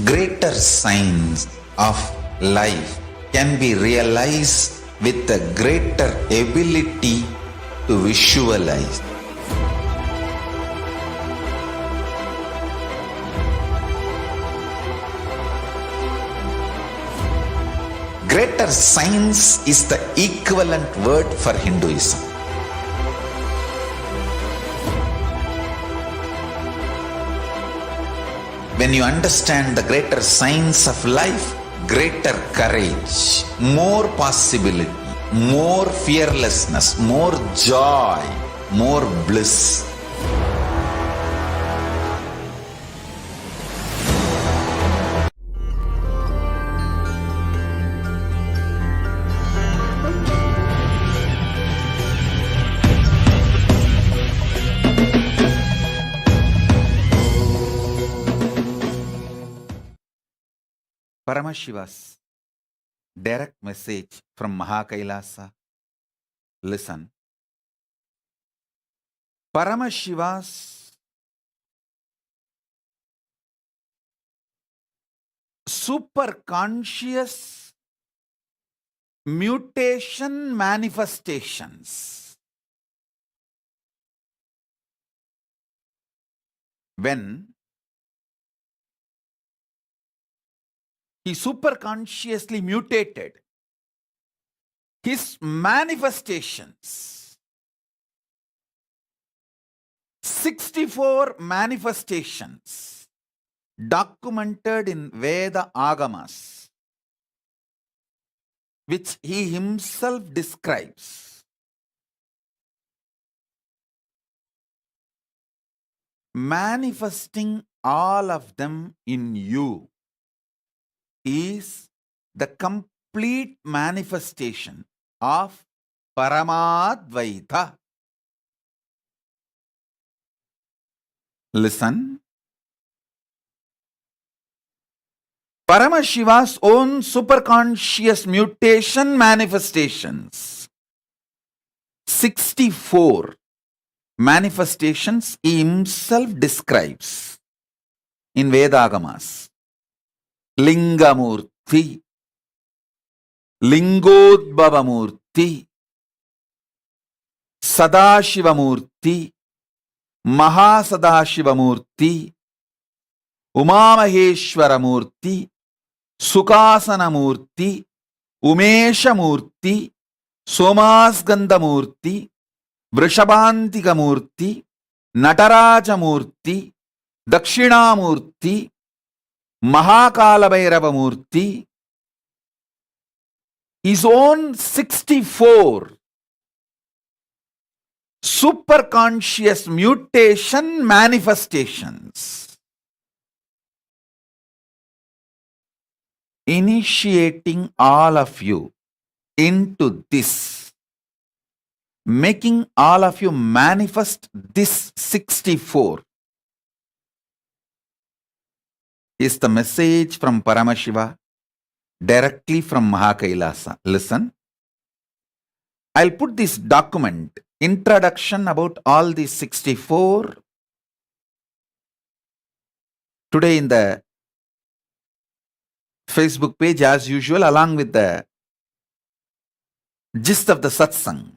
greater signs of life can be realized with a greater ability to visualize. Greater signs is the equivalent word for Hinduism. When you understand the greater signs of life, greater courage, more possibility, more fearlessness, more joy, more bliss. Paramashiva's direct message from KAILASA. Listen. Paramashiva's superconscious mutation manifestations. When he superconsciously mutated his manifestations, 64 manifestations documented in Veda Agamas, which he himself describes. Manifesting all of them in you is the complete manifestation of Paramadvaita. Listen. Paramashiva's own superconscious mutation manifestations, 64 manifestations he himself describes in Vedagamas. Lingamurti, Lingodbhavamurti, Sadashivamurti, Mahasadashivamurti, Umamaheshwaramurti, Sukasanamurti, Umeshamurti, Somasgandhamurti, Vrishabhantikamurti, Natarajamurti, Dakshinamurti, Mahakalabhairavamurti, his own 64 superconscious mutation manifestations, initiating all of you into this, making all of you manifest this 64 is the message from Paramashiva directly from KAILASA. Listen. I'll put this document, introduction about all these 64, today in the Facebook page as usual, along with the gist of the satsang.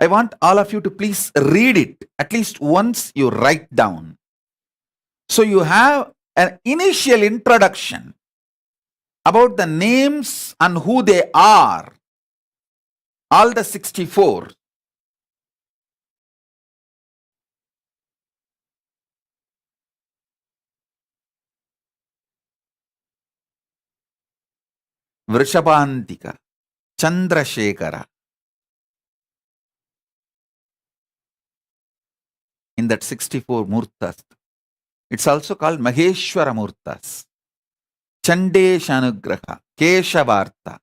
I want all of you to please read it at least once. You write down. So you have an initial introduction about the names and who they are, all the 64. Vrishabhantika, Chandrasekhara. In that 64 murtas. It's also called Maheshwara Murtas. Chandeshanugraha, Keshavartha,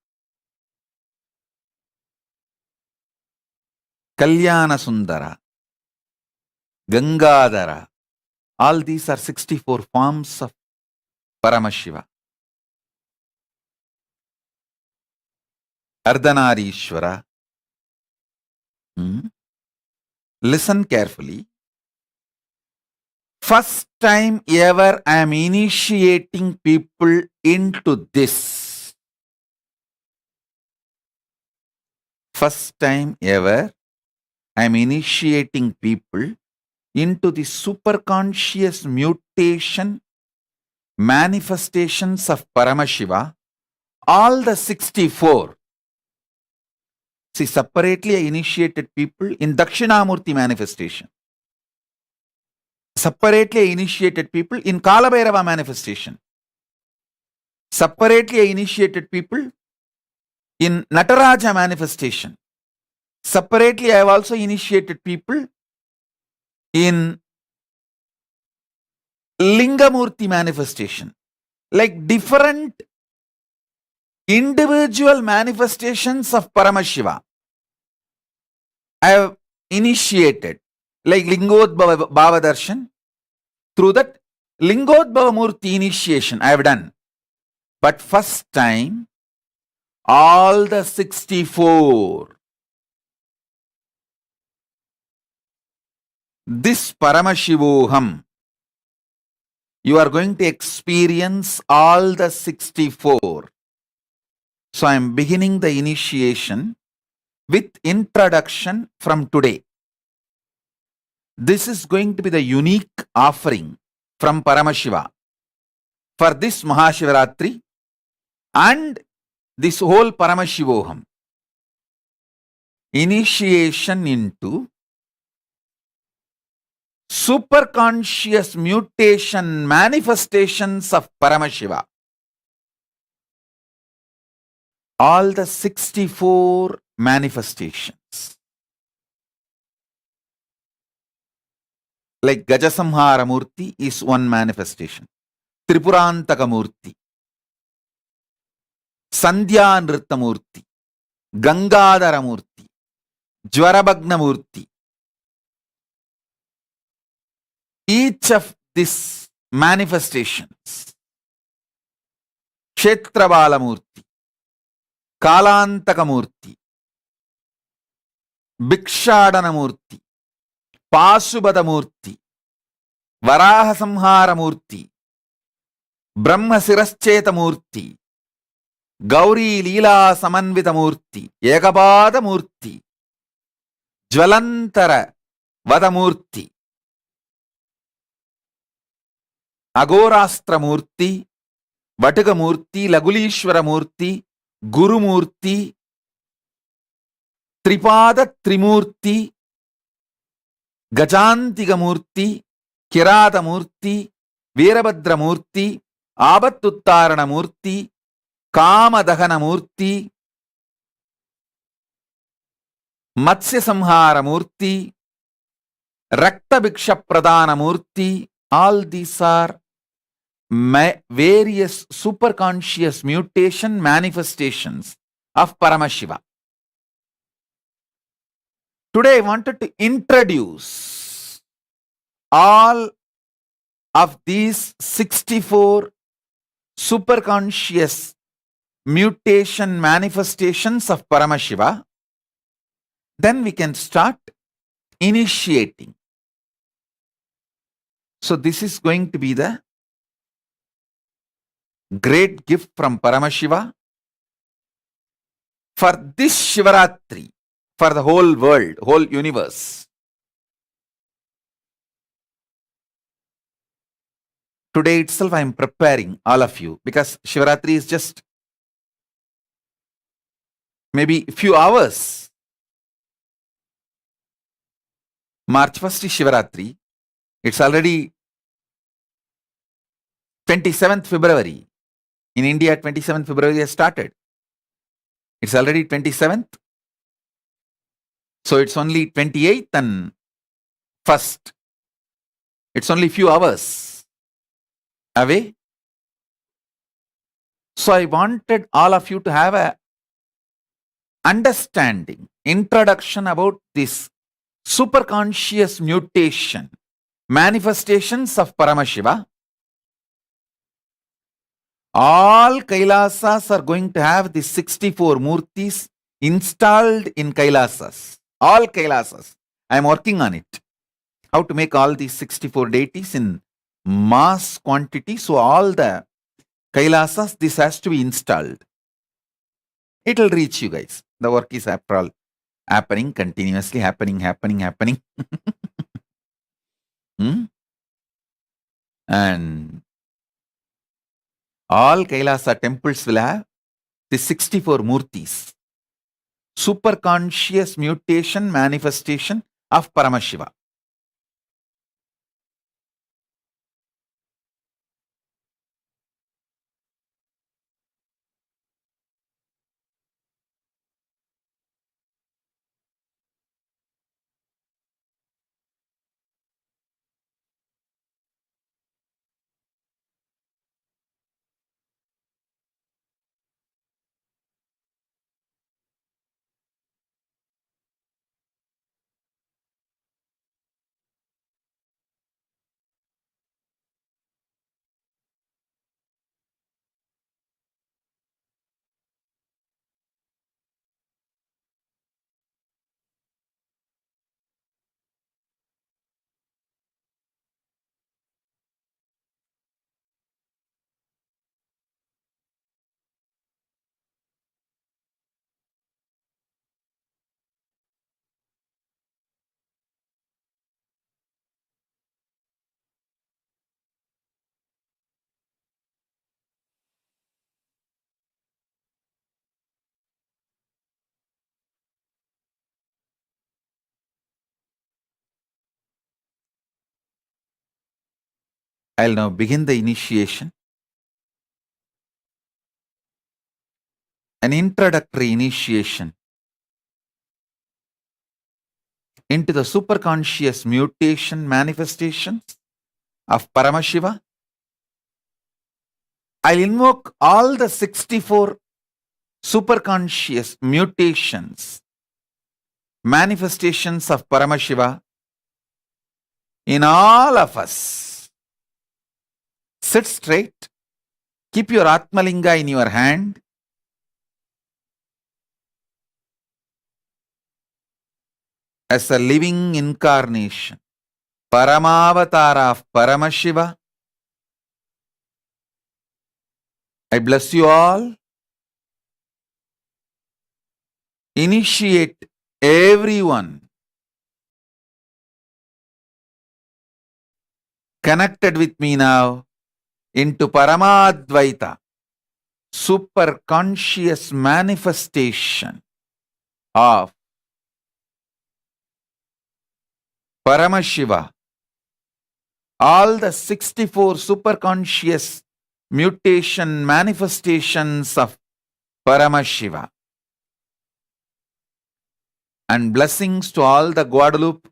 Kalyana Sundara, Gangadhara. All these are 64 forms of Paramashiva. Ardhanarishwara. Listen carefully. First time ever I am initiating people into this. First time ever I am initiating people into the superconscious mutation manifestations of Paramashiva, all the 64. See, separately I initiated people in Dakshinamurti manifestation. Separately I initiated people in Kalabhairava manifestation. Separately I initiated people in Nataraja manifestation. Separately I have also initiated people in Lingamurti manifestation. Like different individual manifestations of Paramashiva I have initiated, like Lingodbhava Bhavadarshan. Through that Lingodbhava Murti initiation I have done. But first time, all the 64. This Paramashivoham, you are going to experience all the 64. So I am beginning the initiation with introduction from today. This is going to be the unique offering from Paramashiva for this Mahashivaratri and this whole Paramashivoham. Initiation into superconscious mutation manifestations of Paramashiva. All the 64 manifestations. Like Gajasamhara Murti is one manifestation. Tripurantaka Murti, Sandhya Nritta Murti, Gangadhara Murti, Jwarabhagna Murti. Each of these manifestations, Kshetrabala Murti, Kalantaka Murti, Bhikshadana Murti, Pasubhada Murti, Varaha Samhara Murti, Brahma Sirascheta Murti, Gauri Leela Samanvita Murti, Ekapada Murti, Jvalantara Vada Murti, Agorastra Murti, Vataga Murti, Lagulishwara Murti, Guru Murti, Tripada Trimurti, Gajantiga Murti, Kirada Murti, Veerabhadra Murti, Abattuttarana Murti, Kamadahana Murti, Matsya Samhara Murti, Rakta Bhiksha Pradana Murti. All these are various superconscious mutation manifestations of Paramashiva. Today I wanted to introduce all of these 64 superconscious mutation manifestations of Paramashiva. Then we can start initiating. So this is going to be the great gift from Paramashiva for this Shivaratri, for the whole world, whole universe. Today itself I am preparing all of you because Shivaratri is just maybe a few hours. March 1st is Shivaratri. It's already 27th February. In India, 27th February has started. It's already 27th. So it's only 28th and 1st. It's only few hours away. So I wanted all of you to have a understanding, introduction about this superconscious mutation, manifestations of Paramashiva. All Kailasas are going to have the 64 Murtis installed in Kailasas. All Kailasas. I am working on it. how to make all these 64 deities in mass quantity. So all the Kailasas, this has to be installed. It will reach you guys. The work is after all happening continuously, happening. Hmm? And all Kailasa temples will have the 64 murtis. Super conscious mutation manifestation of Paramashiva. I'll now begin the initiation. An introductory initiation into the superconscious mutation manifestations of Paramashiva. I'll invoke all the 64 superconscious mutations, manifestations of Paramashiva in all of us. Sit straight. Keep your Atmalinga in your hand. As a living incarnation, Paramavatara of Paramashiva. I bless you all. Initiate everyone connected with me now into Paramadvaita, super conscious manifestation of Paramashiva. All the 64 super conscious mutation manifestations of Paramashiva. And blessings to all the Guadalupe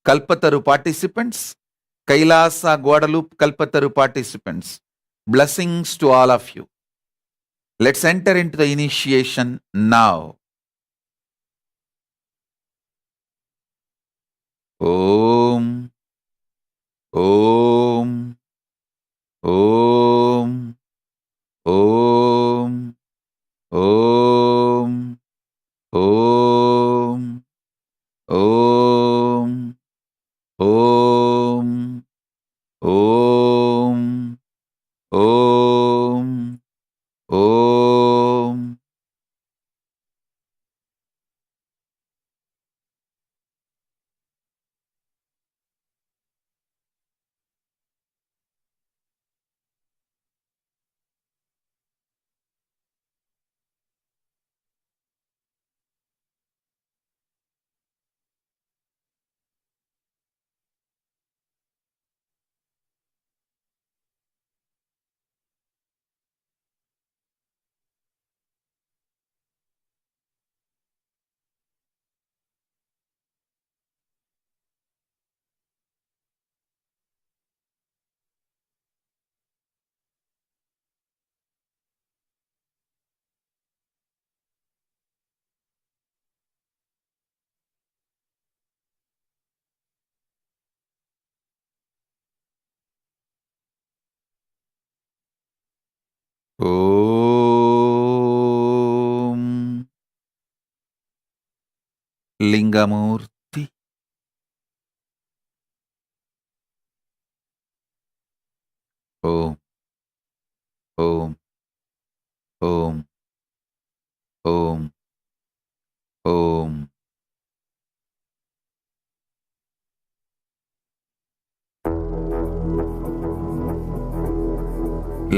Kalpataru participants, Kailasa Guadalupe Kalpataru participants. Blessings to all of you. Let's enter into the initiation now. Om, Om, Om, Om, Om, Om, Om, Om, Om, Om, Om. Om Lingamurti ஓம் ஓம் ஓம் ஓம் ஓம்.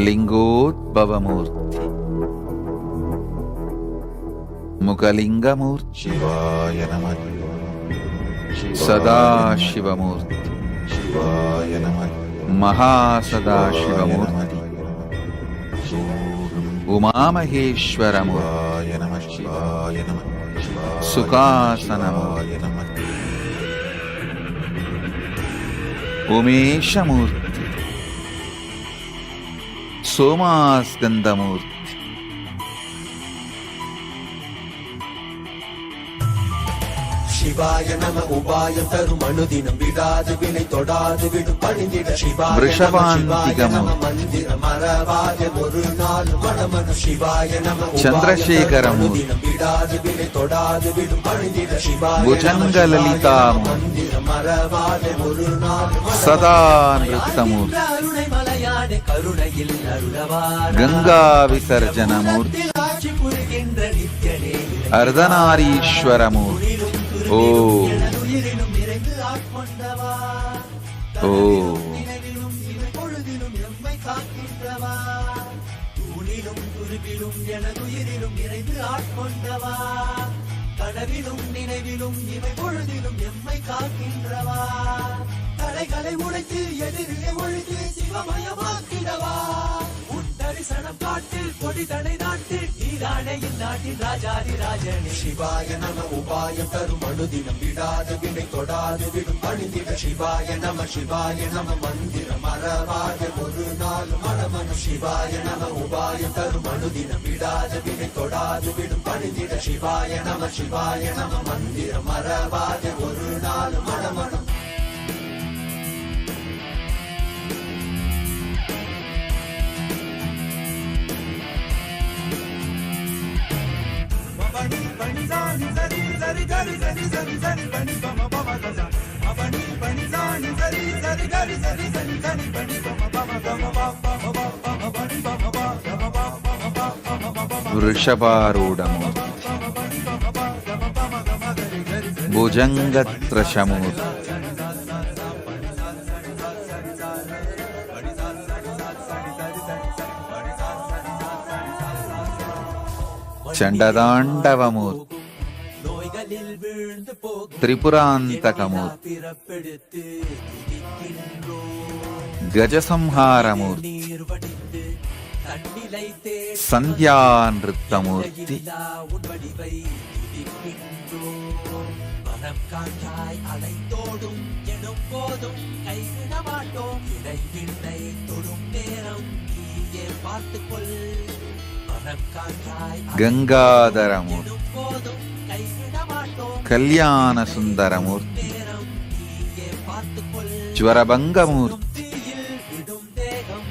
லிங்கோத்பவமூர்த்தி முகலிங்கமூர்த்தி சிவாய நமः. சதாசிவமூர்த்தி சிவாய நமः. மகாசதாசிவமூர்த்தி உமாமகேஸ்வரமூர்த்தி சிவாய நமः. சிவாய நமः. சுகாசனமூர்த்தி சிவாய நமः. உமேஷமூர்த்தி சோமாஸ்கந்தமூர்த்தி சிவாய நம. உபாயம் தரும் அனுதினம் விடாது வினை தொடாது விடும் பணிந்திட சிவாய நம. சிவாய நம. மந்திரம் மறவாத ஒரு நாள் மனமனு சிவாய நம. சந்திரசேகரமூர்த்தி அனுதினம் விடாது வினை தொடாது விடும் பணிந்திட சிவாய நம. புஜங்கலலிதாமூர்த்தி மந்திரம் மறவாத ஒரு நாள் சதா நிருத்தமூர்த்தி அருணை மலையாட கருணையில் அருளவார் கங்கா விசர்ஜனமூர்த்தி ஆட்சி புரிகின்ற நித்யனே அர்த்தநாரீஸ்வரமூர்த்தி ஓ உயிரிலும் நிறைந்து ஆட்கொண்டவா ஓ நினைவிலும் இவை பொழுதிலும் எம்மை காக்கின்றவா தூணிலும் துருவிலும் எனதுயிரிலும் நிறைந்து ஆட்கொண்டவா கனவிலும் நினைவிலும் இவை பொழுதிலும் எம்மை காக்கின்றவா தடைகளை உடைத்து எதிரிலே ஒழித்து சிவமயமாக்கிடவா உன் தரிசனம் காட்டு கொடி தடை நாட்டு நீரானே இந்நாட்டின் ராஜாதி ராஜனே சிவாய நம. உபாயம் தரும் அனுதினம் விடாது வினை தொடாது விடும் பணிந்திட சிவாய நம. சிவாய நம. மந்திரம் மறவாத ஒரு நாள் மனமனு சிவாய நம. உபாயம் தரும் அனுதினம் விடாது வினை தொடாது விடும் பணிந்திட சிவாய நம. சிவாய நம. மந்திரம் மறவாத ஒரு நாள் மனமனு వృషభారూఢమూర్తి భుజంగత్రశమూర్తి చండదాండవమూర్తి நோய்களில் வீழ்ந்து போகும் త్రిపురాంతకమూర్తి பிறப்பெடுத்து துதிக்கின்றோம். గజసంహారమూర్తి நீர் வடிந்து தன்னிலை தேடி సంధ్యానృత్తమూర్తి இல்லா உன் வடிவை துதிக்கின்றோம். மனம் காற்றாய் அலைந்தோடும் எனும் போதும் கைவிட மாட்டோம். இடைவினை தொடும் நேரம் நீயே பார்த்துக்கொள். மனம் காற்றாய் గంగాధరమూర్తి எனும் போதும் கைவிட மாட்டோம். కళ్యాణ సుందరమూర్తి நேரம் நீயே பார்த்துக்கொள். జ్వరభంగమూర్తి தீயில் விடும் தேகம்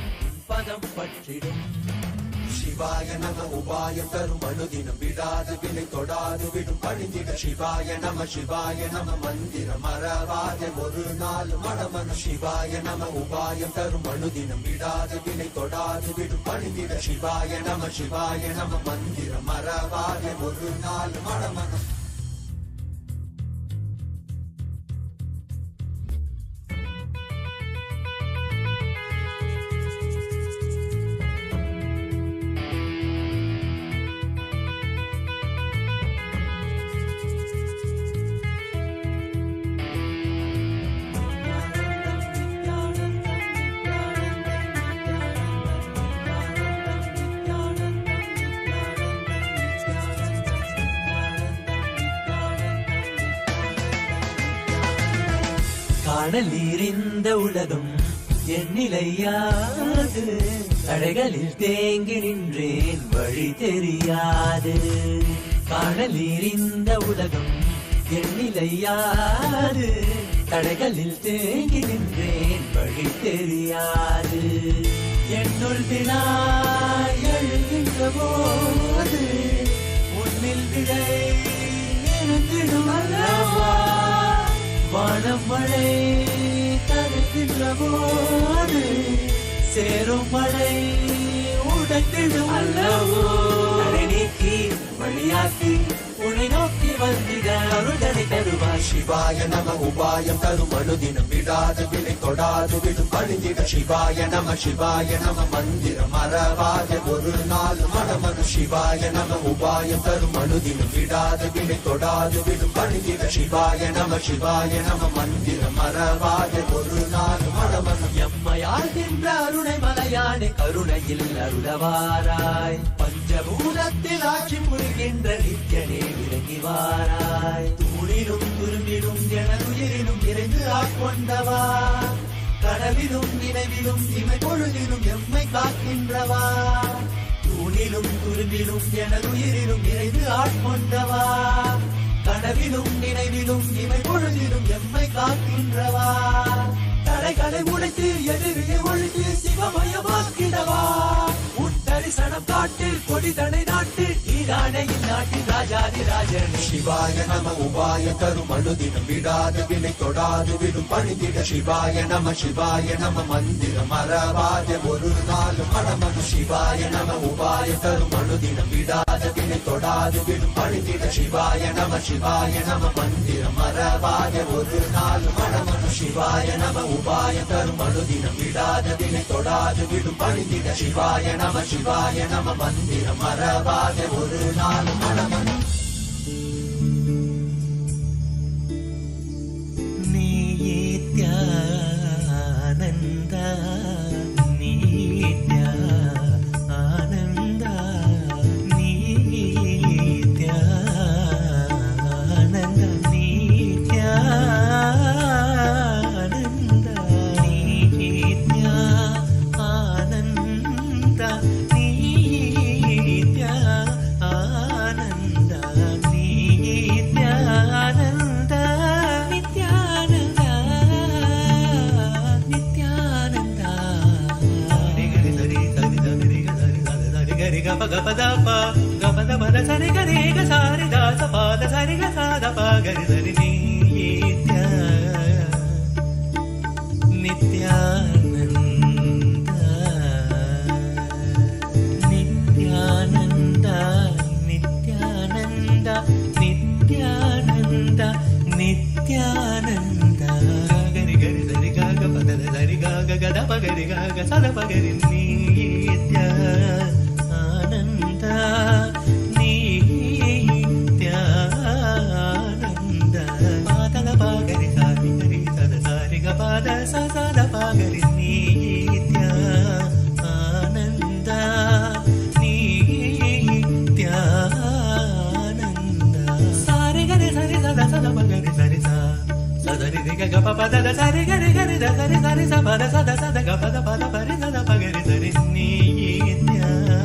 பதம் பற்றிடும். சிவாய நம. உபாயம் தரும் அனுதினம் விடாது வினை தொடாது விடும் பணிந்திட சிவாய நம. சிவாய நம. மந்திரம் மறவாத ஒரு நாள் மனமனு சிவாய நம. உபாயம் தரும் அனுதினம் விடாது வினை தொடாது விடும் பணிந்திட சிவாய நம. சிவாய நம. மந்திரம் மறவாத ஒரு நாள் மனமனு காணலீரிந்த உலகம் எண்ணிலையாது. தடைகளில் தேங்கி நின்றேன் வழி தெரியாது. காணலீரிந்த உலகம் எண்ணிலையாது. தடைகளில் தேங்கி நின்றேன் வழி தெரியாது. என்னுள் வினாய் எழுகின்ற போது உன்னில் விடை இருந்திடும் அல்லவா. வானம் மழை தடுக்கின்ற போது சேரும் வரும் மழை உடைத்திடும் அல்லவோ தடை நீக்கி வழியாக்கி உன்னை நோக்கி வந்திட அருள்தனை தருவாய். சிவாய நம உபாயம் தரும் அனுதினம் விடாது வினை தொடாது விடும் பணிந்திட. சிவாய நம மந்திரம் மறவாத ஒரு நாள் மனமது. சிவாய நம உபாயம் தரும் அனுதினம் விடாது வினை தொடாது விடும் பணிந்திட. சிவாய நம மந்திரம் மறவாத ஒரு நாள் மனமது. எம்மையாழ்கின்ற அருணை மலையானே கருணையில் அருளவாராய். பஞ்சபூதத்தில் ஆட்சி புரிகின்ற நித்யனே இறங்கி வாராய். தூணிலும் துரும்பிலும் எனதுயிரிலும் இறைந்து ஆட்கொண்டவா. கனவிலும் நினைவிலும் இமை பொழுதிலும் எம்மை காக்கின்றவா. தூணிலும் துரும்பிலும் எனதுயிரிலும் இறைந்து ஆட்கொண்டவா. கனவிலும் நினைவிலும் இமை பொழுதிலும் எம்மை காக்கின்றவா. தடைகளை உடைத்து எதிரியை ஒழித்து சிவமயமாக்கிடவா. உன் தரிசனம் காட்டு கொடிதனை நாட்டு ஈரானையில் நாட்டின் ராஜாதி ராஜன். சிவாய நம உபாய தரும் அனுதினம் விடாது வினை தொடாது விடும் பணிந்திட. சிவாய நம மந்திரம் மறவாத ஒரு நாள் மனமது. சிவாய நம உபாய தரும் அனுதினம் விடாது வினை தொடாது விடும் பணிந்திட. சிவாய நம மந்திரம் மறவாத ஒரு நாள் மனமது. சிவாய நம உபாய தரும் அனுதினம் விடாத வினை தொடாது விடும் பணிந்திட. சிவாய நம மந்திரம் மறவாத ஒரு நாள் மனமது. நித்யானந்த நித்யானந்த நித்யானந்த நித்யானந்த நித்யானந்த గపదప గపదపద సరి గరి గ సారి దాస పాద సరి గ సాద ప గరి సరి నిత్య నిత్యానంద నిత్యానంద నిత్యానంద నిత్యానంద నిత్యానంద గరి గరి సరి గ గ పద సరి గ గ గ ద ప గరి గ గ సద ప గరి నిత్య నిత్యానంద పాదల పాగరి సారి గరి సద సారి గ పాద సద పాగరి నిత్యానంద నిత్యానంద సారి గరి సరి సద సద పగరి సరి సా సదరి రి గ గ ప పద ద సరి గరి గరి ద సరి సరి స పద సద సద గ పద పద పరి సద పగరి సరి నిత్యానంద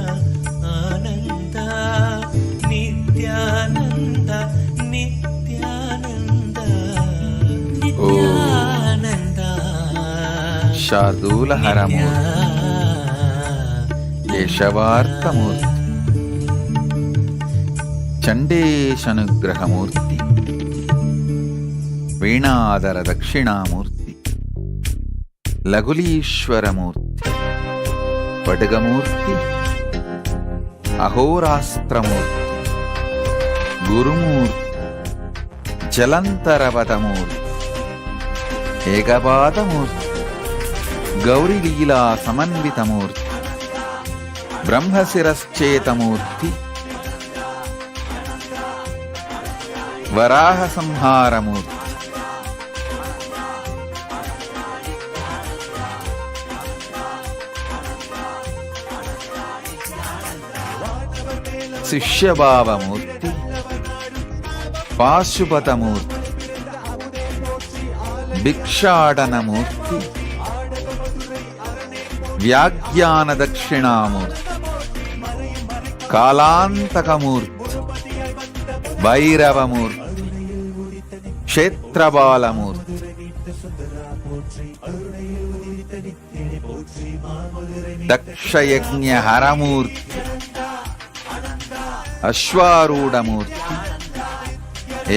నిత్యానంద నిత్యానంద నిత్యానంద శార్దూలహరమూర్తి కేశవార్తమూర్తి చండేశనుగ్రహమూర్తి వీణాదర దక్షిణామూర్తి లఘులీశ్వరమూర్తి పడగమూర్తి అహోరాస్త్రమూర్తి గురుమూర్తి జలంతరవతమూర్తి ఏకపాదమూర్తి గౌరీలీలా సమన్వితమూర్తి బ్రహ్మశిరశ్చేతమూర్తి వరాహ సంహారమూర్తి శిష్యభావమూర్తి పాశుపతమూర్తి భిక్షాటనమూర్తి వ్యాఖ్యాన దక్షిణామూర్తి కాలాంతకమూర్తి భైరవమూర్తి క్షేత్రబాలమూర్తి దక్షయజ్ఞహరమూర్తి అశ్వారూఢమూర్తి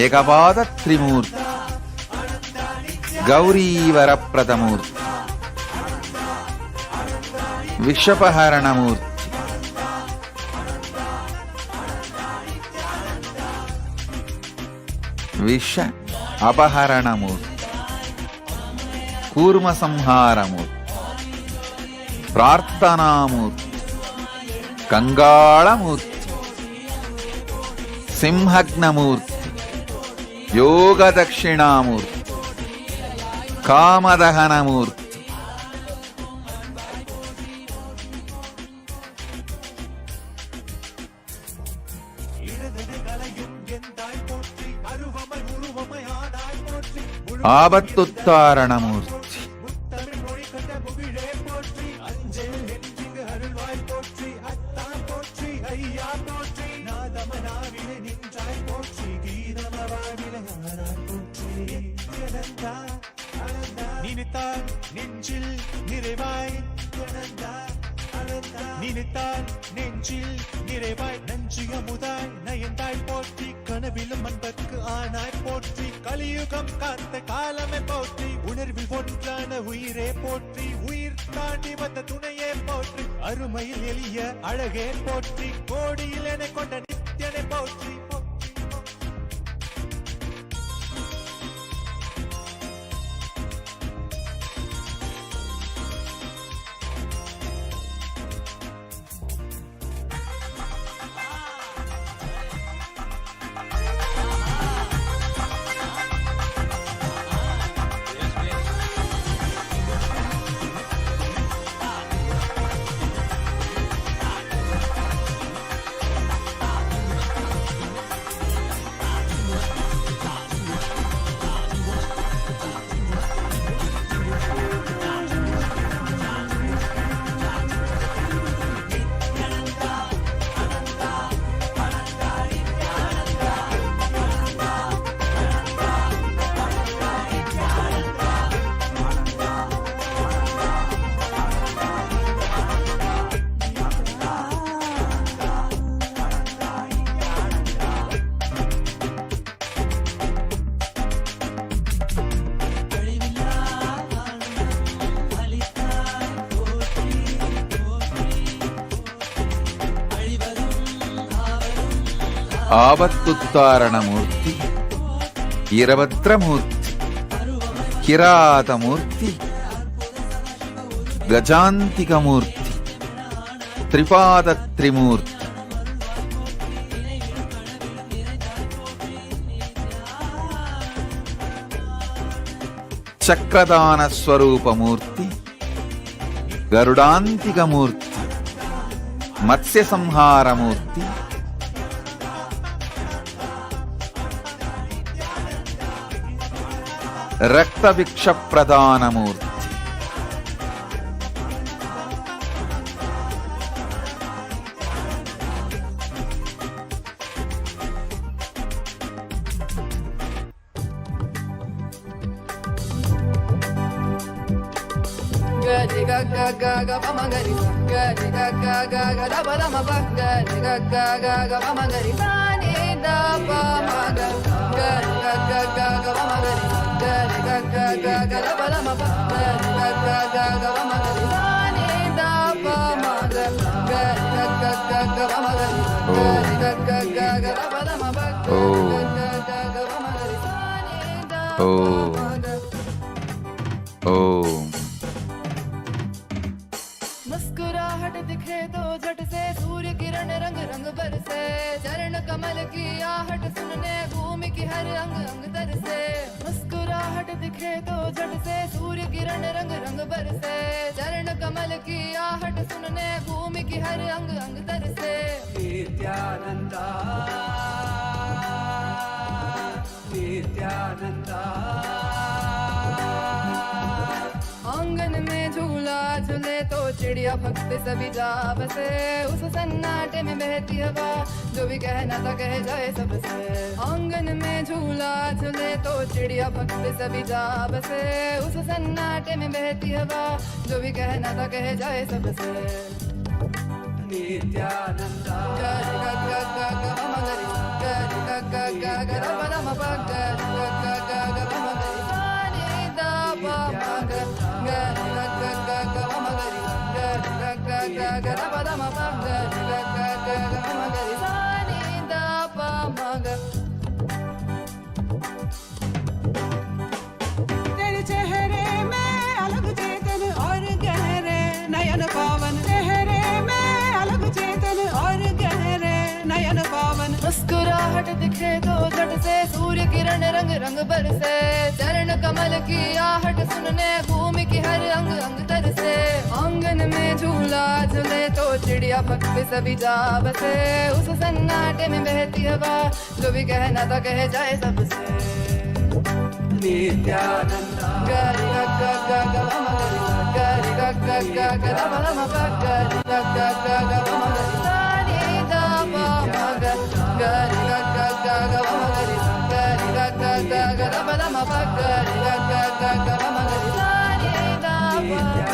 ఏకపాద త్రిమూర్తి గౌరీవరప్రదమూర్తి விஷபஹரணமூர்த்தி, விஷ அபஹரணமூர்த்தி, கூர்மசம்ஹாரமூர்த்தி, பிரார்த்தனாமூர்த்தி, கங்காளமூர்த்தி, சிம்ஹக்னமூர்த்தி, யோகதக்ஷிணாமூர்த்தி, காமதகனமூர்த்தி, ஆபத்துத்தாரணமூர்த்தி, நினைத்தால் நெஞ்சில் நிறைவாய், நினைத்தால் நெஞ்சில் நிறைவாய், நஞ்சியமுதாய் நயந்தாய் போற்றி, கனவிலும் அன்பர்க்கு ஆனாய் போற்றி, கலியுகம் காத்த காலமே போற்றி, உணர்வில் ஒன்றான உயிரே போற்றி, உயிர் தாண்டி வந்த துணையே போற்றி, அருமையில் எளிய அழகே போற்றி, கோடியில் என கொண்ட நித்யனை போற்றி. ஆபத்துத்தாரணமூர்த்தி, இரவத்ரமூர்த்தி, கிராதமூர்த்தி, கஜாந்திகமூர்த்தி, திரிபாதத்ரிமூர்த்தி, சக்கரதானஸ்வரூபமூர்த்தி, கருடாந்திகமூர்த்தி, மத்ஸ்யசம்ஹாரமூர்த்தி, ரக்தவிக்ஷப்பிரதானமூர்த்தி, मुस्कुराहट दिखे तो झट से सूर्य किरण रंग रंग बरसे, चरण कमल की आहट सुनने भूमि की हर अंग अंग तरसे। मुस्कुराहट दिखे तो झट से सूर्य किरण रंग रंग बरसे, चरण कमल की आहट सुनने भूमि की हर अंग अंग तरसे। नित्यानंदा नित्यानंदा आंगन में झूला झूले तो चिड़िया भक्त सभी जा बसे, उस सन्नाटे में बहती हवा जो भी कहना था कह जाए सबसे। आंगन में झूला झूले तो चिड़िया भक्त सभी जा बसे, उस सन्नाटे में बहती हवा जो भी कहना था कह जाए सबसे। Nityananda ga ga da pa da ma pa ga ri ga ga ga ga ma ga ri sa ni da pa ma ga. तेरे चेहरे में अलग चेतन और गहरे नयन पावन, चेहरे में अलग चेतन और गहरे नयन पावन। मुस्कुराहट दिखे तो झट से सूर्य किरण रंग रंग बरसे, चरण कमल की आहट सुनने भूमि की हर अंग अंग तरसे। आंगन में झूला झूले तो चिड़िया पक्षी सभी जा बसे, उस सन्नाटे में बहती हवा जो भी कहना था कह जाए सबसे। नित्यानंदा गरि ग ग ग ग म गरि सा, गरि ग ग ग ग द प द म प, गरि ग ग ग ग म गरि सा नि द प म ग, गरि ग ग ग ग म गरि सा, गरि ग ग ग ग द प द म प, गरि ग ग ग ग म गरि सा नि द प।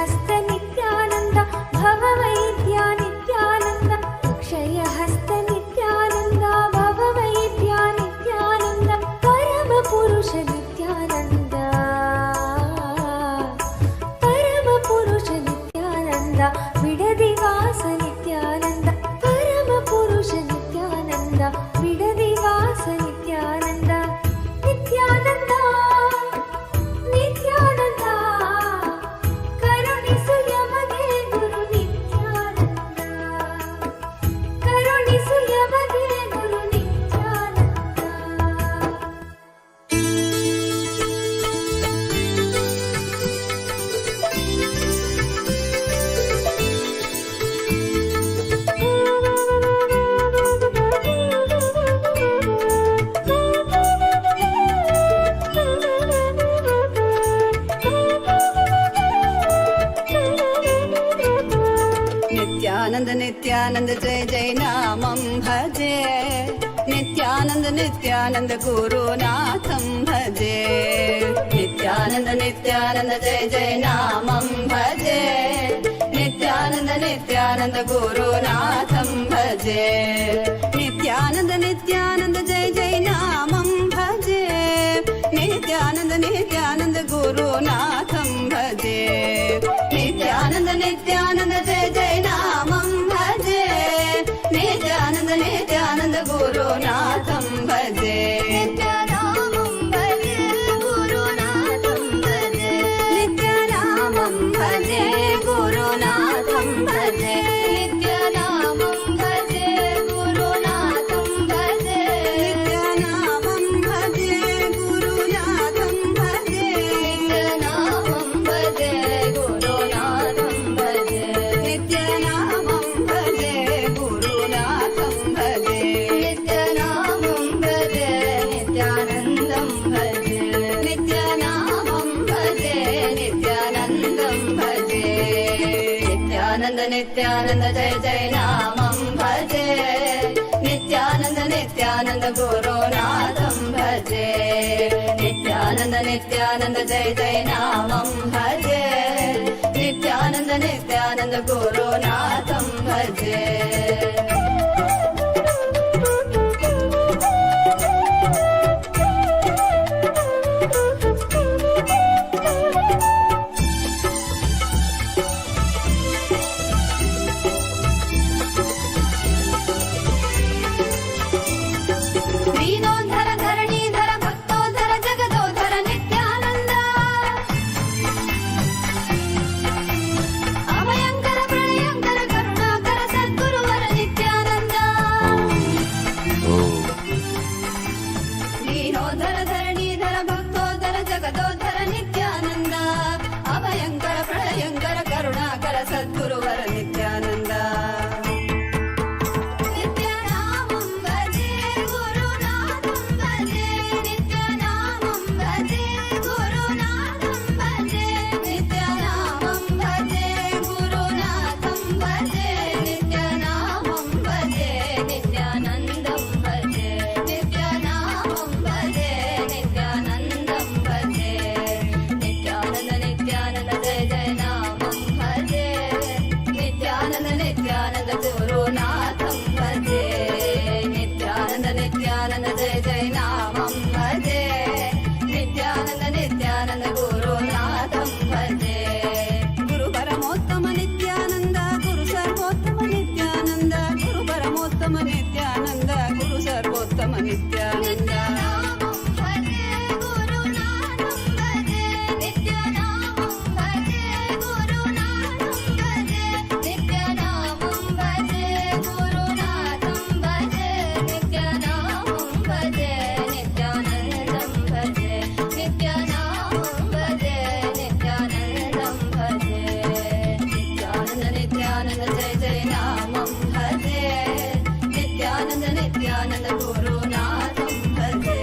अक्षयहस्त नित्यानन्द भववैद्या नित्यानन्द अक्षयहस्त नित्यानन्द भववैद्या नित्यानन्द परमपुरुष नित्यानन्द परमपुरुष नित्यानन्द विडदिवास नित्यानन्द परमपुरुष नित्यानन्द विडदिवास नित्यानन्द नित्यानन्द नित्यानन्द करुणिसु यमगे गुरु नित्यानन्द करुणिसु यमगे गुरु नित्यानन्द नित्यानंद नित्यानंद जय जय नामं भजे नित्यानंद नित्यानंद गुरुनाथं भजे नित्यानंद नित्यानंद जय जय नामं भजे नित्यानंद नित्यानंद गुरुनाथं भजे नित्यानंद नित्यानंद जय जय नामं भजे नित्यानंद नित्यानंद गुरुनाथं भजे नित्यानंद नित्यानंद जय जय नामं भजे नित्यानंद नित्यानंद गुरुनाथं भजे नित्यानामं भजे गुरुनाथं भजे नित्यानामं भजे गुरुनाथं भजे नित्यानामं भजे गुरुनाथं भजे नित्यानामं भजे गुरुनाथं भजे नित्यानामं भजे गुरुनाथं भजे नित्यानामं भजे गुरुनाथं भजे नित्यानामं भजे नित्यानन्दं भजे नित्यानामं भजे नित्यानन्दं भजे नित्यानन्द नित्यानन्द जय जय नामं भजे नित्यानन्द नित्यानन्द गुरुनाथं भजे नित्यानन्द नित्यानन्द जय जय नामं भजे नित्यानन्द नित्यानन्द गुरुनाथं भजे दीनोद्धर धरणीधर भक्तोद्धर जगदोद्धर नित्यानन्द अभयङ्कर प्रलयङ्कर करुणाकर सद्गुरुवर नित्यानन्द दीनोद्धर धरणीधर भक्तोद्धर जगदोद्धर नित्यानन्द अभयङ्कर प्रलयङ्कर करुणाकर सद्गुरुवर नित्यानन्द नित्यानामं भजे गुरुनाथं भजे नित्यानामं भजे गुरुनाथं भजे नित्यानामं भजे गुरुनाथं भजे नित्यानामं भजे नित्यानन्दं भजे नित्यानामं भजे नित्यानन्दं भजे नित्यानन्द नित्यानन्द जय जय नामं भजे नित्यानन्द नित्यानन्द गुरुनाथं भजे नित्यानन्द नित्यानन्द जय जय नामं भजे नित्यानन्द नित्यानन्द गुरुनाथं भजे गुरु परमोत्तम नित्यानन्द गुरु सर्वोत्तम नित्यानन्द गुरु परमोत्तम नित्यानन्द गुरु सर्वोत्तम नित्यानन्द नित्यानामं भजे गुरुनाथं भजे नित्यानामं भजे गुरुनाथं भजे नित्यानामं भजे गुरुनाथं भजे नित्यानामं भजे नित्यानन्दं भजे नित्यानामं भजे नित्यानन्दं भजे नित्यानन्द नित्यानन्द जय जय नामं भजे नित्यानन्द नित्यानन्द गुरुनाथं भजे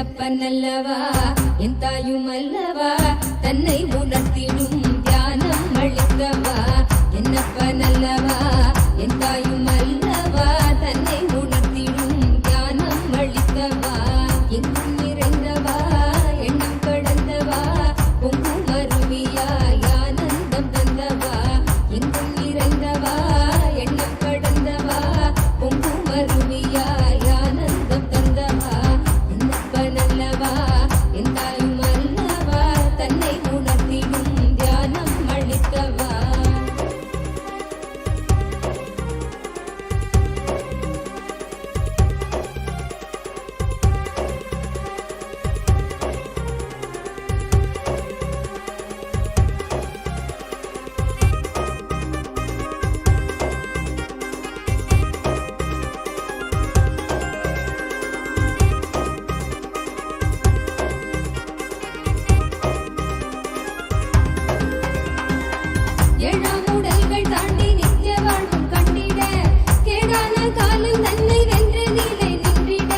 என்னப்பனல்லவா என் தாயும் அல்லவா தன்னை உணர்த்திடும் தியானம் அளித்தவா என்னப்பனல்லவா என் தாயும் அல்லவா தன்னை உணர்த்திடும் தியானம் அளித்தவா எங்கும் நிறைந்தவா எண்ணம் கடந்தவா பொங்கும் அருவியாய் ஆனந்தம் தந்தவா எங்கும் நிறைந்தவா எண்ணம் கடந்தவா பொங்கும் அருவியாய் ஆனந்தம் தந்தவா என்னப்பனல்லவா என் தாயும் அல்லவா தன்னை உணர்த்திடும் தியானம் அளித்தவா. ஏழாம் உடல்கள் தாண்டி நித்திய வாழ்வும் கண்டிட கேடான காலம் தன்னை வென்று நீலை நின்றிட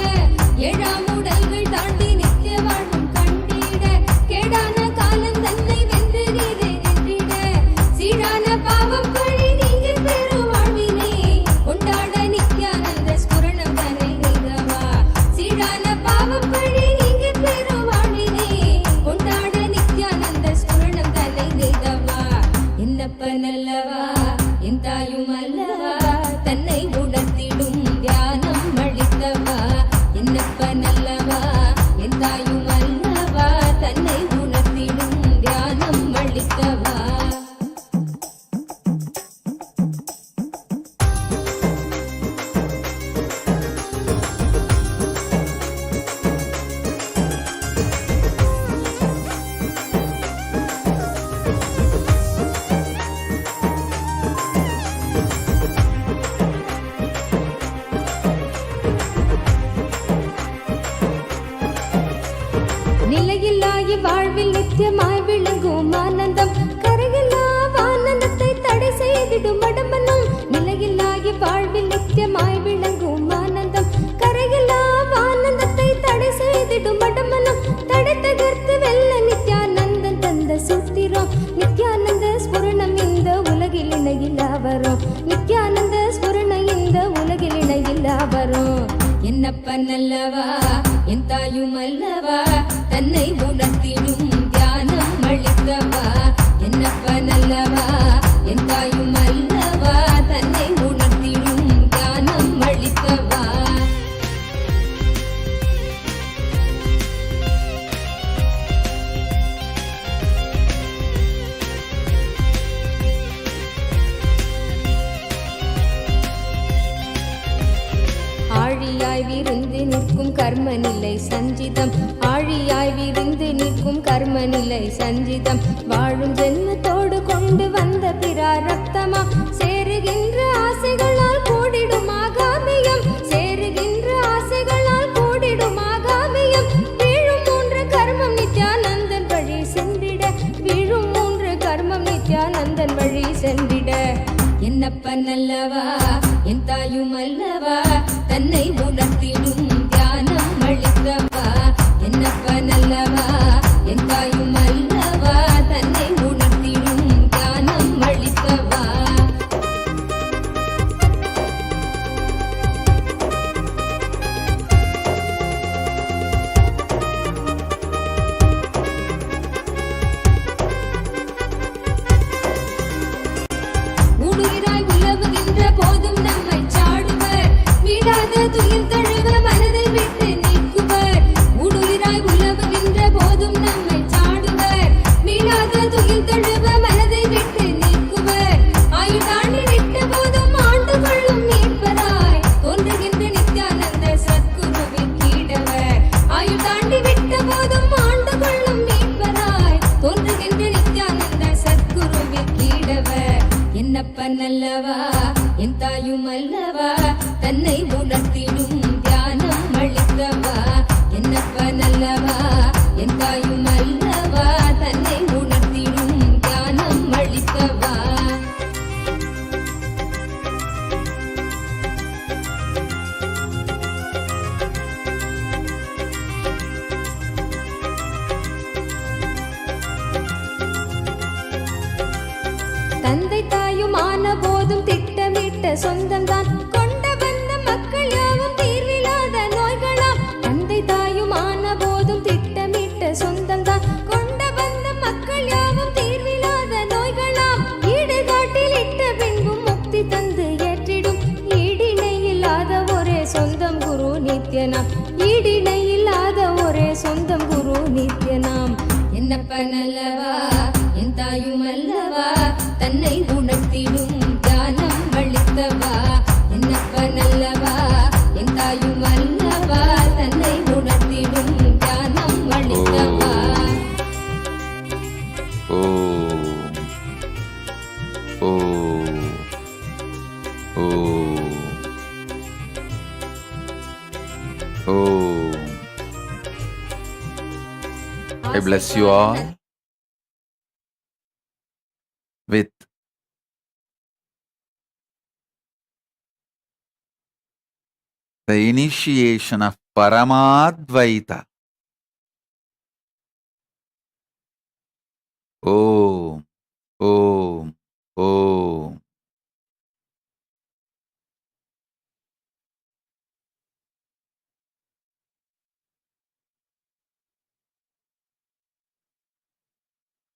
ஏழாம் உடல்கள் தாண்டி நித்திய வாழ்வும் கண்டிட கேடான காலம் தன்னை வென்று நீலை நின்றிட சீரான பாவம் பழி நீங்கி பெரும் வாழ்வினை கொண்டாட நித்யானந்த ஸ்புரணம் தன்னை நெய்தவா சீரான பாவம் பழி நீங்கி பெரும் வாழ்வினை கொண்டாட நித்யானந்த ஸ்புரணம் தன்னை நெய்தவா என்னப்பனல்லவா என் தாயும் அல்லவா தன்னை உணர்த்திடும் தியானம் அளித்தவா என்னப்பனல்லவா என் தாயும் அல்லவா தன்னை உணர்த்திடும் தியானம் அளித்தவா. நிலையில்லாய் வாழ்வில் நித்தியமாய் விளங்கும் ஆனந்தம் கரையில்லா ஆனந்தத்தை தடை செய்திடும் மடமனம் நிலையில்லாய் வாழ்வில் நித்தியமாய் விளங்கும் ஆனந்தம் கரையில்லா ஆனந்தத்தை தடை செய்திடும் மடமனம் தடை தகர்த்து வெல்ல நித்யானந்தன் தந்த சூத்திரம் நித்யானந்த ஸ்புரணம் இந்த உலகில் இணையில்லா வரும் நித்யானந்த ஸ்புரணம் இந்த உலகில் இணையில்லா வரும் என்னப்பனல்லவா என் தாயும் அல்லவா தன்னை உணர்த்திடும் தியானம் அளித்தவா என்னப்பனல்லவா என் தாயும் அல்லவா தன்னை உணர்த்திடும் தியானம் அளித்தவா. ஆழியாய் விருந்து நிற்கும் கர்ம நிலை சஞ்சிதம் ஆழியாய் விருந்து நிற்கும் கர்ம நிலை சஞ்சிதம் வாழும் ஜென்மத்தோடு கொண்டு வந்த பிராரப்தமா சேருகின்ற ஆசைகளால் கூடிடும் ஆகாமியம் சேருகின்ற ஆசைகளால் கூடிடும் ஆகாமியம் வீழும் மூன்று கர்மம் நித்யானந்தன் வழி சென்றிட வீழும் மூன்று கர்மம் நித்யானந்தன் வழி சென்றிட என்னப்பனல்லவா என் தாயும் அல்லவா தன்னை உணர்த்திடும் தியானம் அளித்தவா என்னப்பனல்லவா என் தாயும் அல்லவா தன்னை உணர்த்திடும் தியானம் அளித்தவா. ஊடுயிராய் உலவுகின்ற போதும் நம்மை சாடுவர் வீடாத துயில் தழுவ மனதை விட்டு நீக்குவர் ஊடுயிராய் உலவுகின்ற போதும் நம்மை சாடுவர் வீடாத துயில் தழுவ மனதை விட்டு நீக்குவர் ஆயுள் தாண்டி விட்ட போதும் ஆண்டு கொள்ளும் மீட்பராய் தோன்றுகின்ற நித்யானந்த சத்குருவின் கீடவர் ஆயுள் தாண்டி விட்ட போதும் ஆண்டு கொள்ளும் மீட்பராய் தோன்றுகின்ற நித்யானந்த சத்குருவின் கீடவர் என்னப்பனல்லவா என் தாயும் அல்லவா தன்னை உணர்த்திடும் தியானம் அளித்தவா என்னப்பனல்லவா என் தாயும் அல்லவா தன்னை உணர்த்திடும் தியானம் அளித்தவா. சொந்தம் தான் கொண்ட வந்த மக்கள் யாவும் தீர்வில்லாத நோய்களாம் தந்தை தாயும் ஆன போதும் திட்டமிட்ட சொந்தம் தான் கொண்ட வந்த மக்கள் யாவும் தீர்வில்லாத நோய்களாம் ஈடுகாட்டில் இட்ட பின்பும் முக்தி தந்து ஏற்றிடும் ஈடிணை இல்லாத ஒரே சொந்தம் குரு நித்யனாம் ஈடிணை இல்லாத ஒரே சொந்தம் குரு நித்யனாம் என்னப்ப நல்லவா என் தாயும் அல்லவா தன்னை உணர்த்திடும் ஞானம் அளித்தவா என்னப்ப நல்லவா என் தாயும் அல்லவா தன்னை உணர்த்திடும் ஞானம் அளித்தவா Om. Om. Om. Om. I bless you all with the initiation of Paramadvaita. Om, Om, Om.